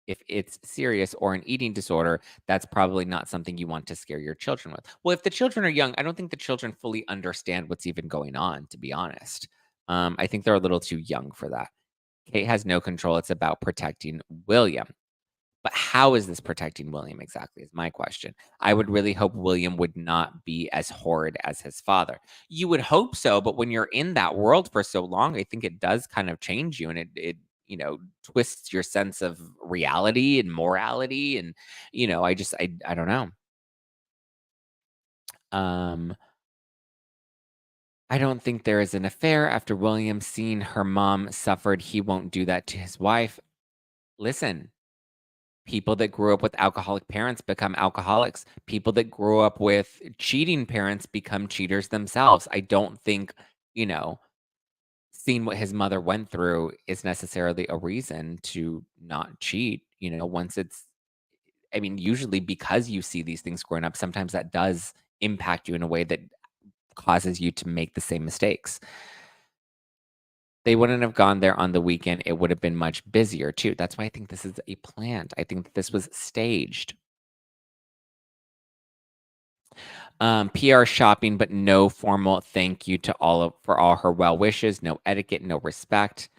if it's serious or an eating disorder, that's probably not something you want to scare your children with. Well, if the children are young, I don't think the children fully understand what's even going on, to be honest. I think they're a little too young for that. Kate has no control. It's about protecting William. But how is this protecting William exactly is my question. I would really hope William would not be as horrid as his father. You would hope so, but when you're in that world for so long, I think it does kind of change you, and it twists your sense of reality and morality, and I don't know. Um I don't think there is an affair after William seeing her mom suffered. He won't do that to his wife. Listen, people that grew up with alcoholic parents become alcoholics. People that grew up with cheating parents become cheaters themselves. I don't think, you know, seeing what his mother went through is necessarily a reason to not cheat. Once I mean, usually because you see these things growing up, sometimes that does impact you in a way that causes you to make the same mistakes. They wouldn't have gone there on the weekend. It would have been much busier too. That's why I think this is a plant. I think that this was staged. PR shopping, but no formal thank you to for all her well wishes. No etiquette, no respect.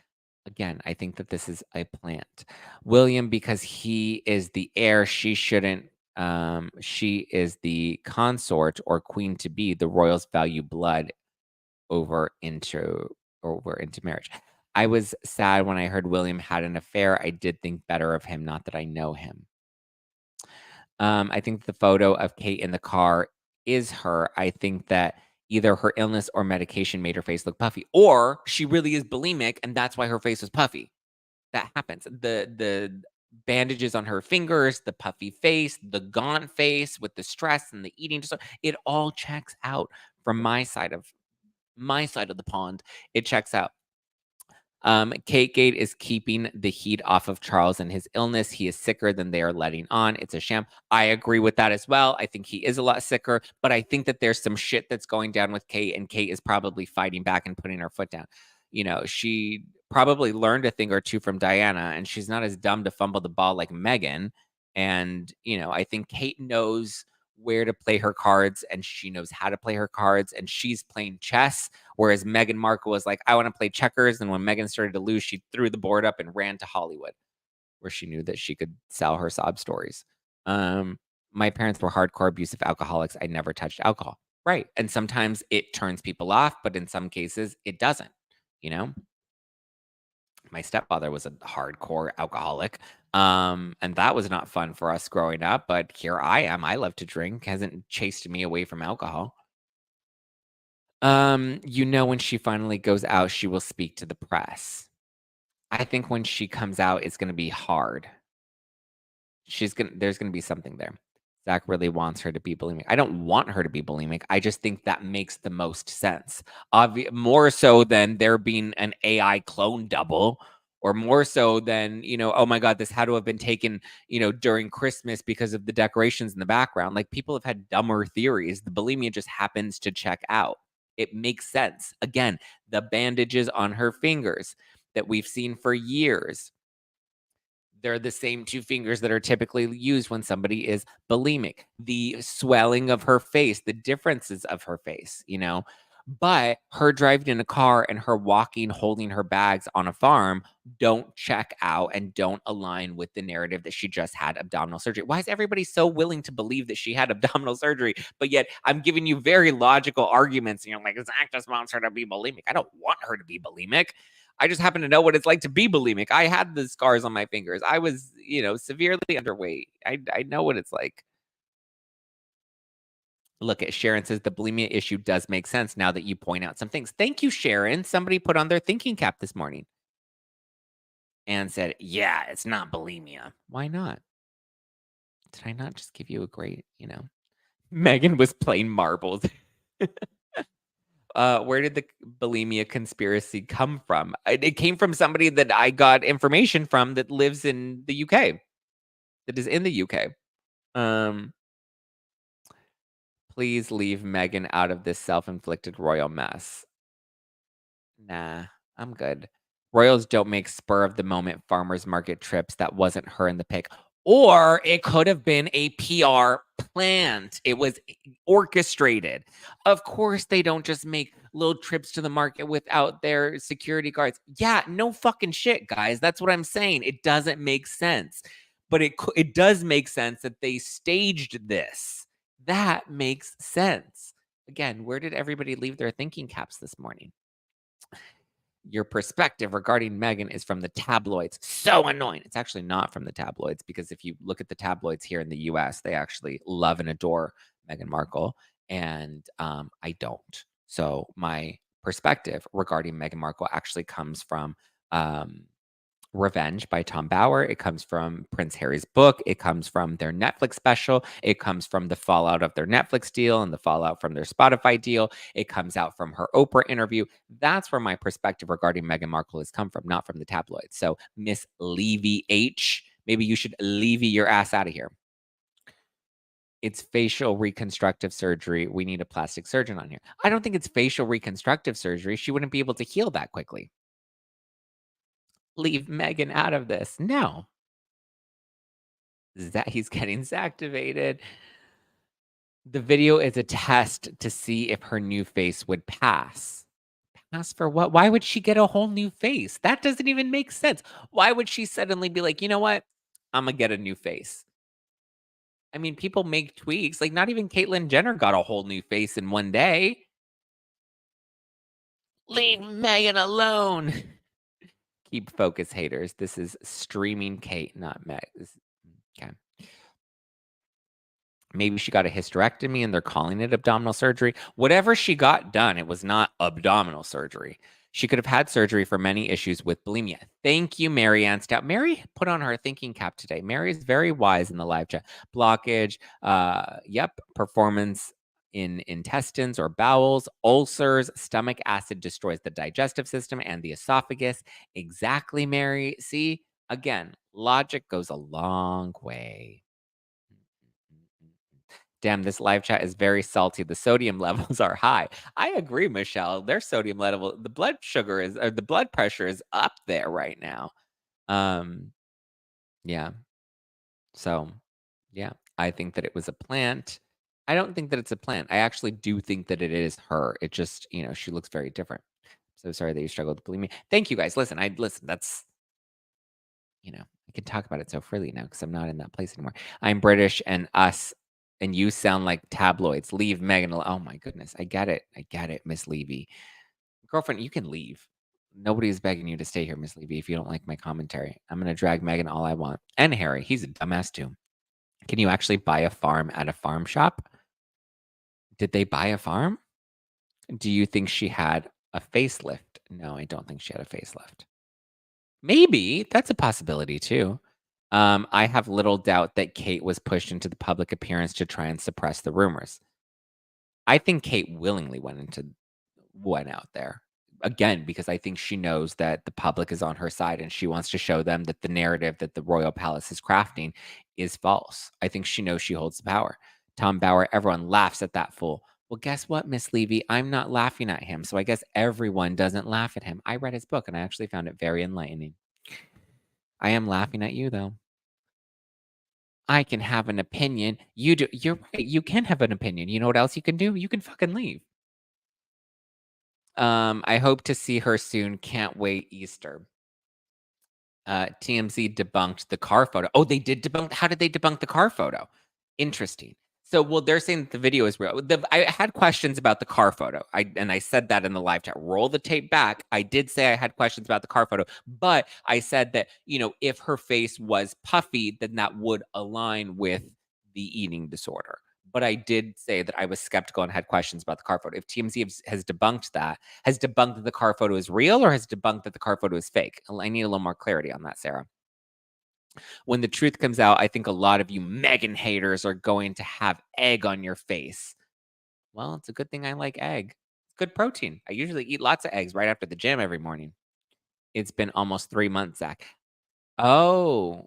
Again, I think that this is a plant. William, because he is the heir, she shouldn't. She is the consort or queen to be. The royals value blood over into marriage. I was sad when I heard William had an affair. I did think better of him, not that I know him. I think the photo of Kate in the car is her. I think that either her illness or medication made her face look puffy, or she really is bulimic, and that's why her face was puffy. That happens. The bandages on her fingers, the puffy face, the gaunt face with the stress and the eating disorder, it all checks out from my side of the pond. It checks out. Kategate is keeping the heat off of Charles and his illness. He is sicker than they are letting on. It's a sham. I agree with that as well. I think he is a lot sicker, but I think that there's some shit that's going down with Kate, and Kate is probably fighting back and putting her foot down. She probably learned a thing or two from Diana, and she's not as dumb to fumble the ball like Megan. And, I think Kate knows where to play her cards, and she knows how to play her cards, and she's playing chess. Whereas Meghan Markle was like, I want to play checkers. And when Meghan started to lose, she threw the board up and ran to Hollywood, where she knew that she could sell her sob stories. My parents were hardcore abusive alcoholics. I never touched alcohol. Right. And sometimes it turns people off, but in some cases it doesn't, you know? My stepfather was a hardcore alcoholic. And that was not fun for us growing up, but here I am. I love to drink, hasn't chased me away from alcohol. When she finally goes out, she will speak to the press. I think when she comes out, it's gonna be hard. There's gonna be something there. Zach really wants her to be bulimic. I don't want her to be bulimic. I just think that makes the most sense. More so than there being an AI clone double, or more so than, oh my God, this had to have been taken, during Christmas because of the decorations in the background. Like, people have had dumber theories. The bulimia just happens to check out. It makes sense. Again, the bandages on her fingers that we've seen for years, they're the same two fingers that are typically used when somebody is bulimic. The swelling of her face, the differences of her face. But her driving in a car and her walking, holding her bags on a farm don't check out and don't align with the narrative that she just had abdominal surgery. Why is everybody so willing to believe that she had abdominal surgery? But yet I'm giving you very logical arguments, and you're like, Zach just wants her to be bulimic. I don't want her to be bulimic. I just happen to know what it's like to be bulimic. I had the scars on my fingers. I was, severely underweight. I know what it's like. Look at Sharon says the bulimia issue does make sense now that you point out some things. Thank you, Sharon. Somebody put on their thinking cap this morning and said, yeah, it's not bulimia. Why not? Did I not just give you a great. Megan was playing marbles. Where did the bulimia conspiracy come from? It came from somebody that I got information from that lives in the UK, that is in the UK. Please leave Megan out of this self-inflicted royal mess. Nah, I'm good. Royals don't make spur of the moment farmers market trips. That wasn't her in the pic. Or it could have been a PR plant. It was orchestrated. Of course, they don't just make little trips to the market without their security guards. Yeah, no fucking shit, guys. That's what I'm saying. It doesn't make sense. But it does make sense that they staged this. That makes sense. Again, where did everybody leave their thinking caps this morning? Your perspective regarding Meghan is from the tabloids. So annoying. It's actually not from the tabloids, because if you look at the tabloids here in the US, they actually love and adore Meghan Markle, and I don't. So my perspective regarding Meghan Markle actually comes from Revenge by Tom Bauer. It comes from Prince Harry's book. It comes from their Netflix special. It comes from the fallout of their Netflix deal and the fallout from their Spotify deal. It comes out from her Oprah interview. That's where my perspective regarding Meghan Markle has come from, not from the tabloids. So, Miss Levy H, maybe you should levy your ass out of here. It's facial reconstructive surgery. We need a plastic surgeon on here. I don't think it's facial reconstructive surgery. She wouldn't be able to heal that quickly. Leave Megan out of this. No. He's getting Zactivated. The video is a test to see if her new face would pass. Pass for what? Why would she get a whole new face? That doesn't even make sense. Why would she suddenly be like, "You know what? Imma get a new face." I mean, people make tweaks, like, not even Caitlyn Jenner got a whole new face in one day. Leave Megan alone. Keep focus, haters. This is streaming Kate, not Meg. Okay. Maybe she got a hysterectomy and they're calling it abdominal surgery. Whatever she got done, it was not abdominal surgery. She could have had surgery for many issues with bulimia. Thank you, Mary Ann Stout. Mary put on her thinking cap today. Mary is very wise in the live chat. Blockage, performance in intestines or bowels, ulcers, stomach acid destroys the digestive system and the esophagus. Exactly, Mary. See, again, logic goes a long way. Damn, this live chat is very salty. The sodium levels are high. I agree, Michelle. Their sodium level, the blood sugar is, or the blood pressure is up there right now. Yeah. So, yeah, I think that it was a plant. I don't think that it's a plant. I actually do think that it is her. It just, she looks very different. So sorry that you struggled to believe me. Thank you guys. Listen, that's, I can talk about it so freely now because I'm not in that place anymore. I'm British and us and you sound like tabloids. Leave Megan alone. Oh my goodness. I get it. Miss Levy. Girlfriend, you can leave. Nobody's begging you to stay here, Miss Levy, if you don't like my commentary. I'm going to drag Megan all I want. And Harry. He's a dumbass too. Can you actually buy a farm at a farm shop? Did they buy a farm? Do you think she had a facelift? No, I don't think she had a facelift. Maybe. That's a possibility too. I have little doubt that Kate was pushed into the public appearance to try and suppress the rumors. I think Kate willingly went out there. Again, because I think she knows that the public is on her side and she wants to show them that the narrative that the royal palace is crafting is false. I think she knows she holds the power. Tom Bauer, everyone laughs at that fool. Well, guess what, Miss Levy? I'm not laughing at him. So I guess everyone doesn't laugh at him. I read his book and I actually found it very enlightening. I am laughing at you, though. I can have an opinion. You do. You're right. You can have an opinion. You know what else you can do? You can fucking leave. I hope to see her soon. Can't wait Easter. TMZ debunked the car photo. Oh, they did debunk. How did they debunk the car photo? Interesting. So, well, they're saying that the video is real. I had questions about the car photo. I said that in the live chat. Roll the tape back. I did say I had questions about the car photo, but I said that, if her face was puffy, then that would align with the eating disorder. But I did say that I was skeptical and had questions about the car photo. If TMZ has debunked that, has debunked that the car photo is real, or has debunked that the car photo is fake? I need a little more clarity on that, Sarah. When the truth comes out, I think a lot of you Megan haters are going to have egg on your face. Well, it's a good thing I like egg. It's good protein. I usually eat lots of eggs right after the gym every morning. It's been almost 3 months, Zach. Oh,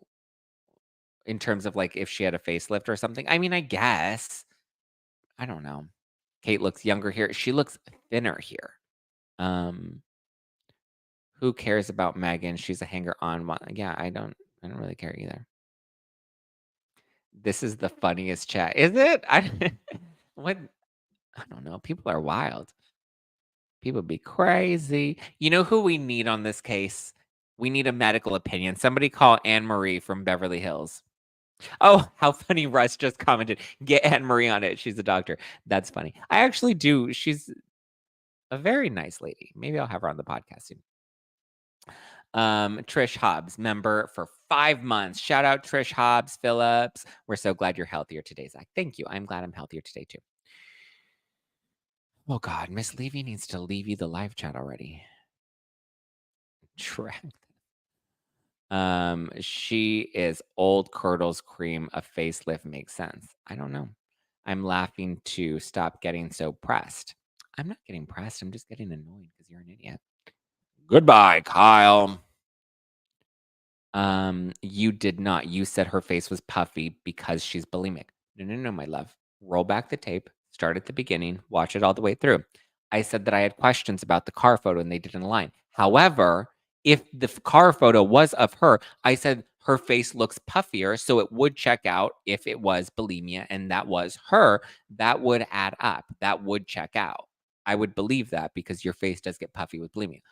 in terms of like if she had a facelift or something. I mean, I guess. I don't know. Kate looks younger here. She looks thinner here. Who cares about Megan? She's a hanger on one. Yeah, I don't really care either. This is the funniest chat. Is it? What? I don't know. People are wild. People be crazy. You know who we need on this case? We need a medical opinion. Somebody call Anne Marie from Beverly Hills. Oh, how funny. Russ just commented. Get Anne Marie on it. She's a doctor. That's funny. I actually do. She's a very nice lady. Maybe I'll have her on the podcast soon. Trish Hobbs, member for 5 months. Shout out Trish Hobbs Phillips. We're so glad you're healthier today, Zach. Thank you. I'm glad I'm healthier today too. Oh God, Miss Levy needs to leave you the live chat already. Track. She is old curdles cream. A facelift makes sense. I don't know. I'm laughing to stop getting so pressed. I'm not getting pressed. I'm just getting annoyed because you're an idiot. Goodbye, Kyle. You did not. You said her face was puffy because she's bulimic. No, my love. Roll back the tape. Start at the beginning. Watch it all the way through. I said that I had questions about the car photo and they didn't align. However, if the car photo was of her, I said her face looks puffier, so it would check out if it was bulimia and that was her. That would add up. That would check out. I would believe that because your face does get puffy with bulimia.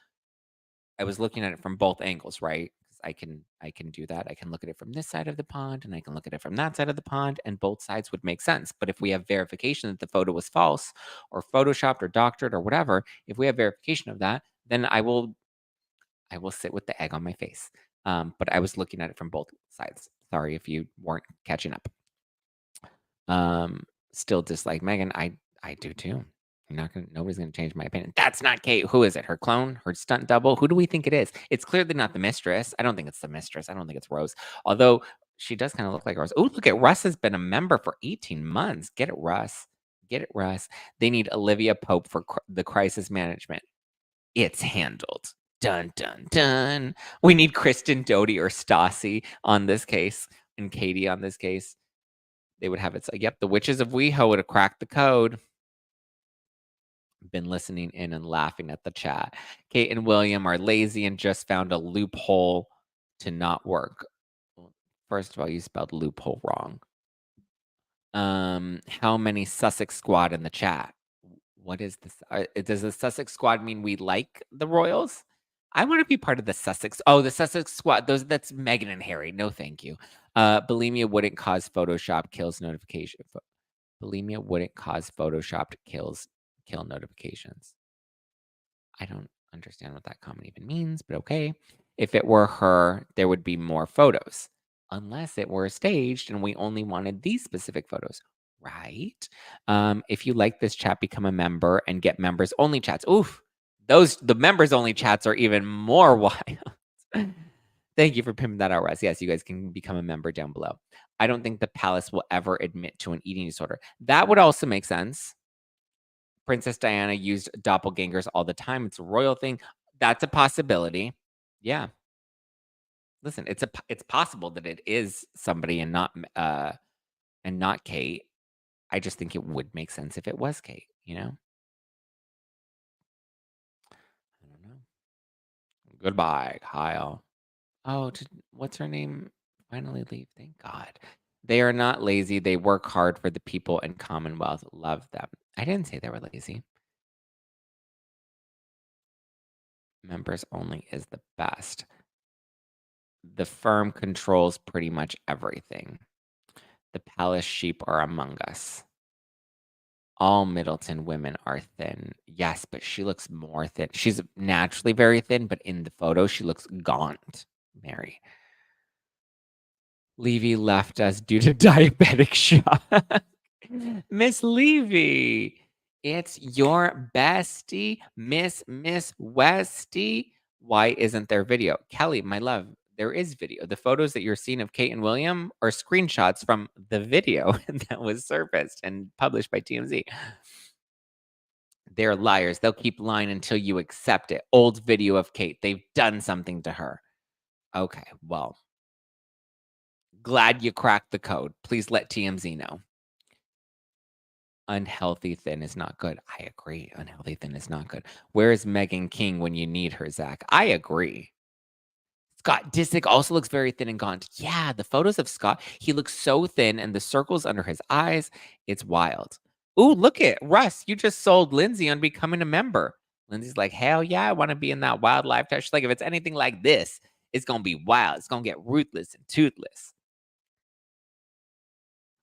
I was looking at it from both angles, right? 'Cause I can do that. I can look at it from this side of the pond and I can look at it from that side of the pond, and both sides would make sense. But if we have verification that the photo was false or photoshopped or doctored or whatever, if we have verification of that, then I will sit with the egg on my face. But I was looking at it from both sides. Sorry if you weren't catching up. Still dislike Megan. I do too. Nobody's gonna change my opinion. That's not Kate. Who is it? Her clone? Her stunt double? Who do we think it is? It's clearly not the mistress. I don't think it's the mistress. I don't think it's Rose. Although she does kind of look like Rose. Oh, look at Russ has been a member for 18 months. Get it, Russ. Get it, Russ. They need Olivia Pope for the crisis management. It's handled. Dun dun dun. We need Kristen Doty or Stassi on this case and Katie on this case. They would have it. So, yep, the witches of WeHo would have cracked the code. Been listening in and laughing at the chat. Kate and William are lazy and just found a loophole to not work. Well, first of all, you spelled loophole wrong. How many Sussex squad in the chat? What is this? Does the Sussex squad mean we like the Royals? I want to be part of the Sussex. Oh, the Sussex squad. That's Meghan and Harry. No, thank you. Bulimia wouldn't cause Photoshop kills notification. Bulimia wouldn't cause Photoshopped kill notifications. I don't understand what that comment even means, but okay. If it were her, there would be more photos. Unless it were staged and we only wanted these specific photos, right? If you like this chat, become a member and get members only chats. Oof, the members only chats are even more wild. Thank you for pimping that out, Russ. Yes, you guys can become a member down below. I don't think the palace will ever admit to an eating disorder. That would also make sense. Princess Diana used doppelgangers all the time. It's a royal thing. That's a possibility. Yeah. Listen, it's possible that it is somebody and not Kate. I just think it would make sense if it was Kate, you know? I don't know. Goodbye, Kyle. Oh, what's her name? Finally leave. Thank God. They are not lazy. They work hard for the people and Commonwealth. Love them. I didn't say they were lazy. Members only is the best. The firm controls pretty much everything. The palace sheep are among us. All Middleton women are thin. Yes, but she looks more thin. She's naturally very thin, but in the photo, she looks gaunt, Mary. Levy left us due to diabetic shock. Miss Levy, it's your bestie, Miss Westy. Why isn't there video? Kelly, my love, there is video. The photos that you're seeing of Kate and William are screenshots from the video that was surfaced and published by TMZ. They're liars. They'll keep lying until you accept it. Old video of Kate. They've done something to her. Okay, well, glad you cracked the code. Please let TMZ know. Unhealthy thin is not good. I agree. Unhealthy thin is not good. Where is Megan King when you need her, Zach? I agree. Scott Disick also looks very thin and gaunt. Yeah, the photos of Scott, he looks so thin and the circles under his eyes, it's wild. Ooh, look at Russ. You just sold Lindsay on becoming a member. Lindsay's like, hell yeah, I want to be in that wild lifestyle. She's like, if it's anything like this, it's going to be wild. It's going to get ruthless and toothless.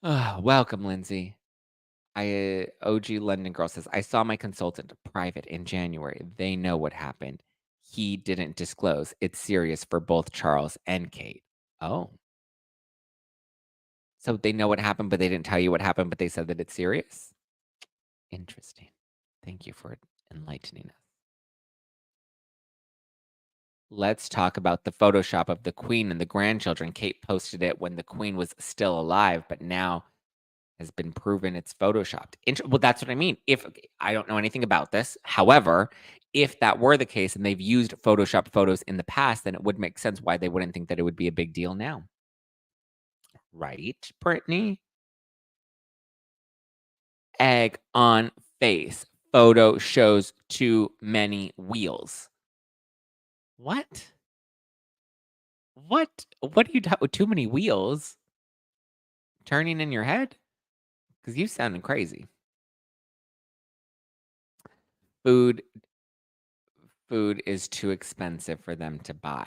Welcome, Lindsay. OG London Girl says, I saw my consultant private in January. They know what happened. He didn't disclose. It's serious for both Charles and Kate. Oh. So they know what happened, but they didn't tell you what happened, but they said that it's serious? Interesting. Thank you for enlightening us. Let's talk about the Photoshop of the Queen and the grandchildren. Kate posted it when the Queen was still alive, but now has been proven it's photoshopped. Well, that's what I mean. If I don't know anything about this, however, if that were the case and they've used Photoshop photos in the past, then it would make sense why they wouldn't think that it would be a big deal now. Right, Brittany? Egg on face. Photo shows too many wheels. What? What? What are you talking? Too many wheels turning in your head? Because you sounding crazy. Food is too expensive for them to buy.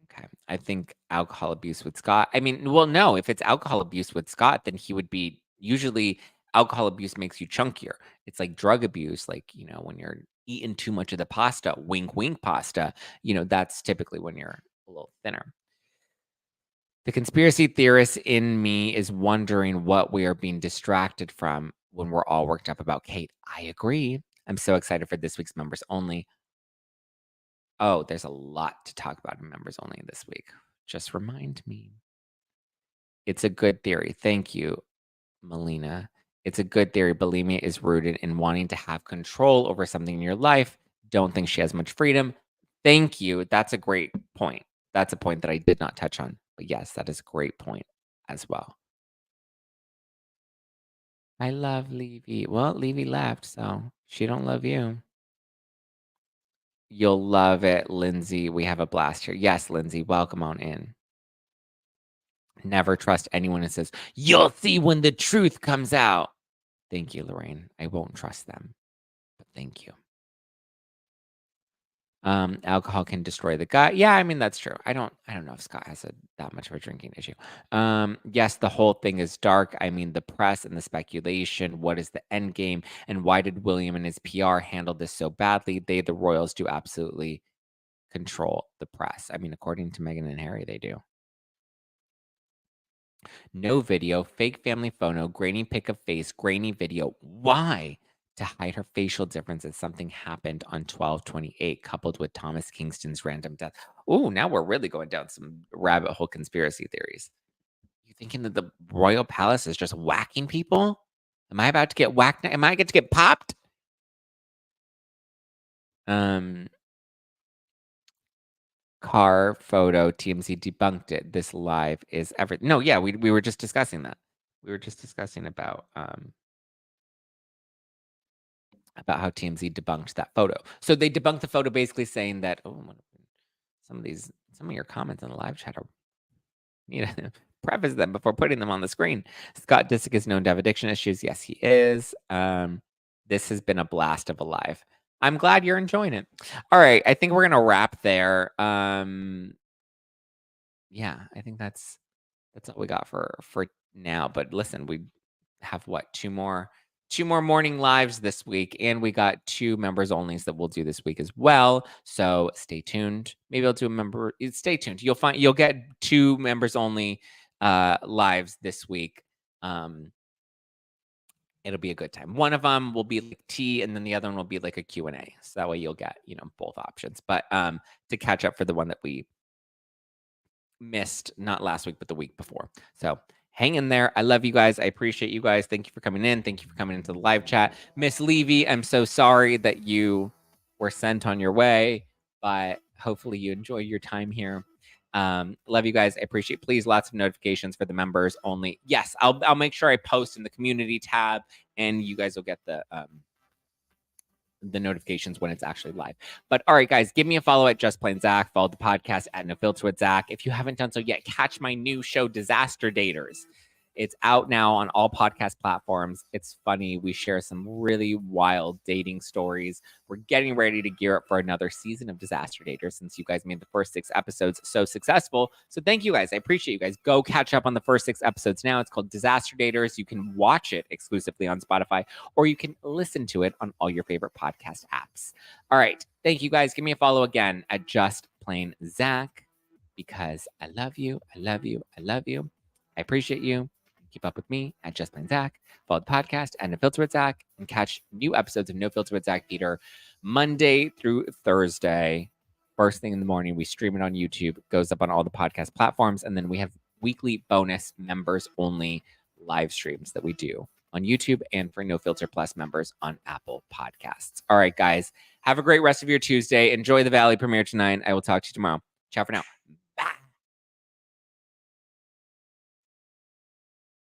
Okay. I think alcohol abuse with Scott. I mean, well, no, if it's alcohol abuse with Scott, then he would be usually alcohol abuse makes you chunkier. It's like drug abuse, like, when you're eating too much of the pasta, wink, wink pasta, that's typically when you're a little thinner. The conspiracy theorist in me is wondering what we are being distracted from when we're all worked up about Kate. I agree. I'm so excited for this week's members only. Oh, there's a lot to talk about in members only this week. Just remind me. It's a good theory. Thank you, Melina. It's a good theory. Bulimia is rooted in wanting to have control over something in your life. Don't think she has much freedom. Thank you. That's a great point. That's a point that I did not touch on. But yes, that is a great point as well. I love Levy. Well, Levy left, so she don't love you. You'll love it, Lindsay. We have a blast here. Yes, Lindsay, welcome on in. Never trust anyone who says, you'll see when the truth comes out. Thank you, Lorraine. I won't trust them, but thank you. Alcohol can destroy the gut. Yeah, I mean, that's true. I don't know if Scott has that much of a drinking issue. Yes, the whole thing is dark. I mean, the press and the speculation. What is the end game? And why did William and his PR handle this so badly? They, the royals, do absolutely control the press. I mean, according to Meghan and Harry, they do. No video, fake family photo, grainy pic of face, grainy video. Why? To hide her facial differences. Something happened on 12/28, coupled with Thomas Kingston's random death. Oh, now we're really going down some rabbit hole conspiracy theories. You thinking that the royal palace is just whacking people? Am I about to get whacked? Am I get to get popped? Car photo, TMZ debunked it. This live is everything. No, yeah, we were just discussing that. We were just discussing about how TMZ debunked that photo. So they debunked the photo, basically saying that some of your comments in the live chat are need to preface them before putting them on the screen. Scott Disick is known to have addiction issues. Yes, he is. This has been a blast of a live. I'm glad you're enjoying it. All right, I think we're gonna wrap there. Yeah, I think that's all we got for now. But listen, we have what, two more morning lives this week, and we got 2 members onlys that we'll do this week as well. So stay tuned. Maybe I'll do a member. Stay tuned. You'll get 2 members only lives this week. It'll be a good time. One of them will be like tea, and then the other one will be like a Q&A. So that way you'll get, both options. But to catch up for the one that we missed, not last week, but the week before. So hang in there. I love you guys. I appreciate you guys. Thank you for coming in. Thank you for coming into the live chat. Miss Levy, I'm so sorry that you were sent on your way, but hopefully you enjoy your time here. Love you guys. I appreciate. Please, lots of notifications for the members only. Yes, I'll make sure I post in the community tab, and you guys will get the notifications when it's actually live. But all right, guys, give me a follow at Just Plain Zack. Follow the podcast at No Filter with Zack. If you haven't done so yet, catch my new show, Disaster Daters. It's out now on all podcast platforms. It's funny. We share some really wild dating stories. We're getting ready to gear up for another season of Disaster Daters since you guys made the first 6 episodes so successful. So thank you guys. I appreciate you guys. Go catch up on the first 6 episodes now. It's called Disaster Daters. You can watch it exclusively on Spotify, or you can listen to it on all your favorite podcast apps. All right. Thank you guys. Give me a follow again at Just Plain Zack, because I love you. I love you. I love you. I appreciate you. Keep up with me at Just Plain Zack. Follow the podcast at No Filter with Zack, and catch new episodes of No Filter with Zack Peter Monday through Thursday. First thing in the morning, we stream it on YouTube. It goes up on all the podcast platforms, and then we have weekly bonus members only live streams that we do on YouTube, and for No Filter Plus members on Apple Podcasts. All right, guys, have a great rest of your Tuesday. Enjoy the Valley premiere tonight. I will talk to you tomorrow. Ciao for now.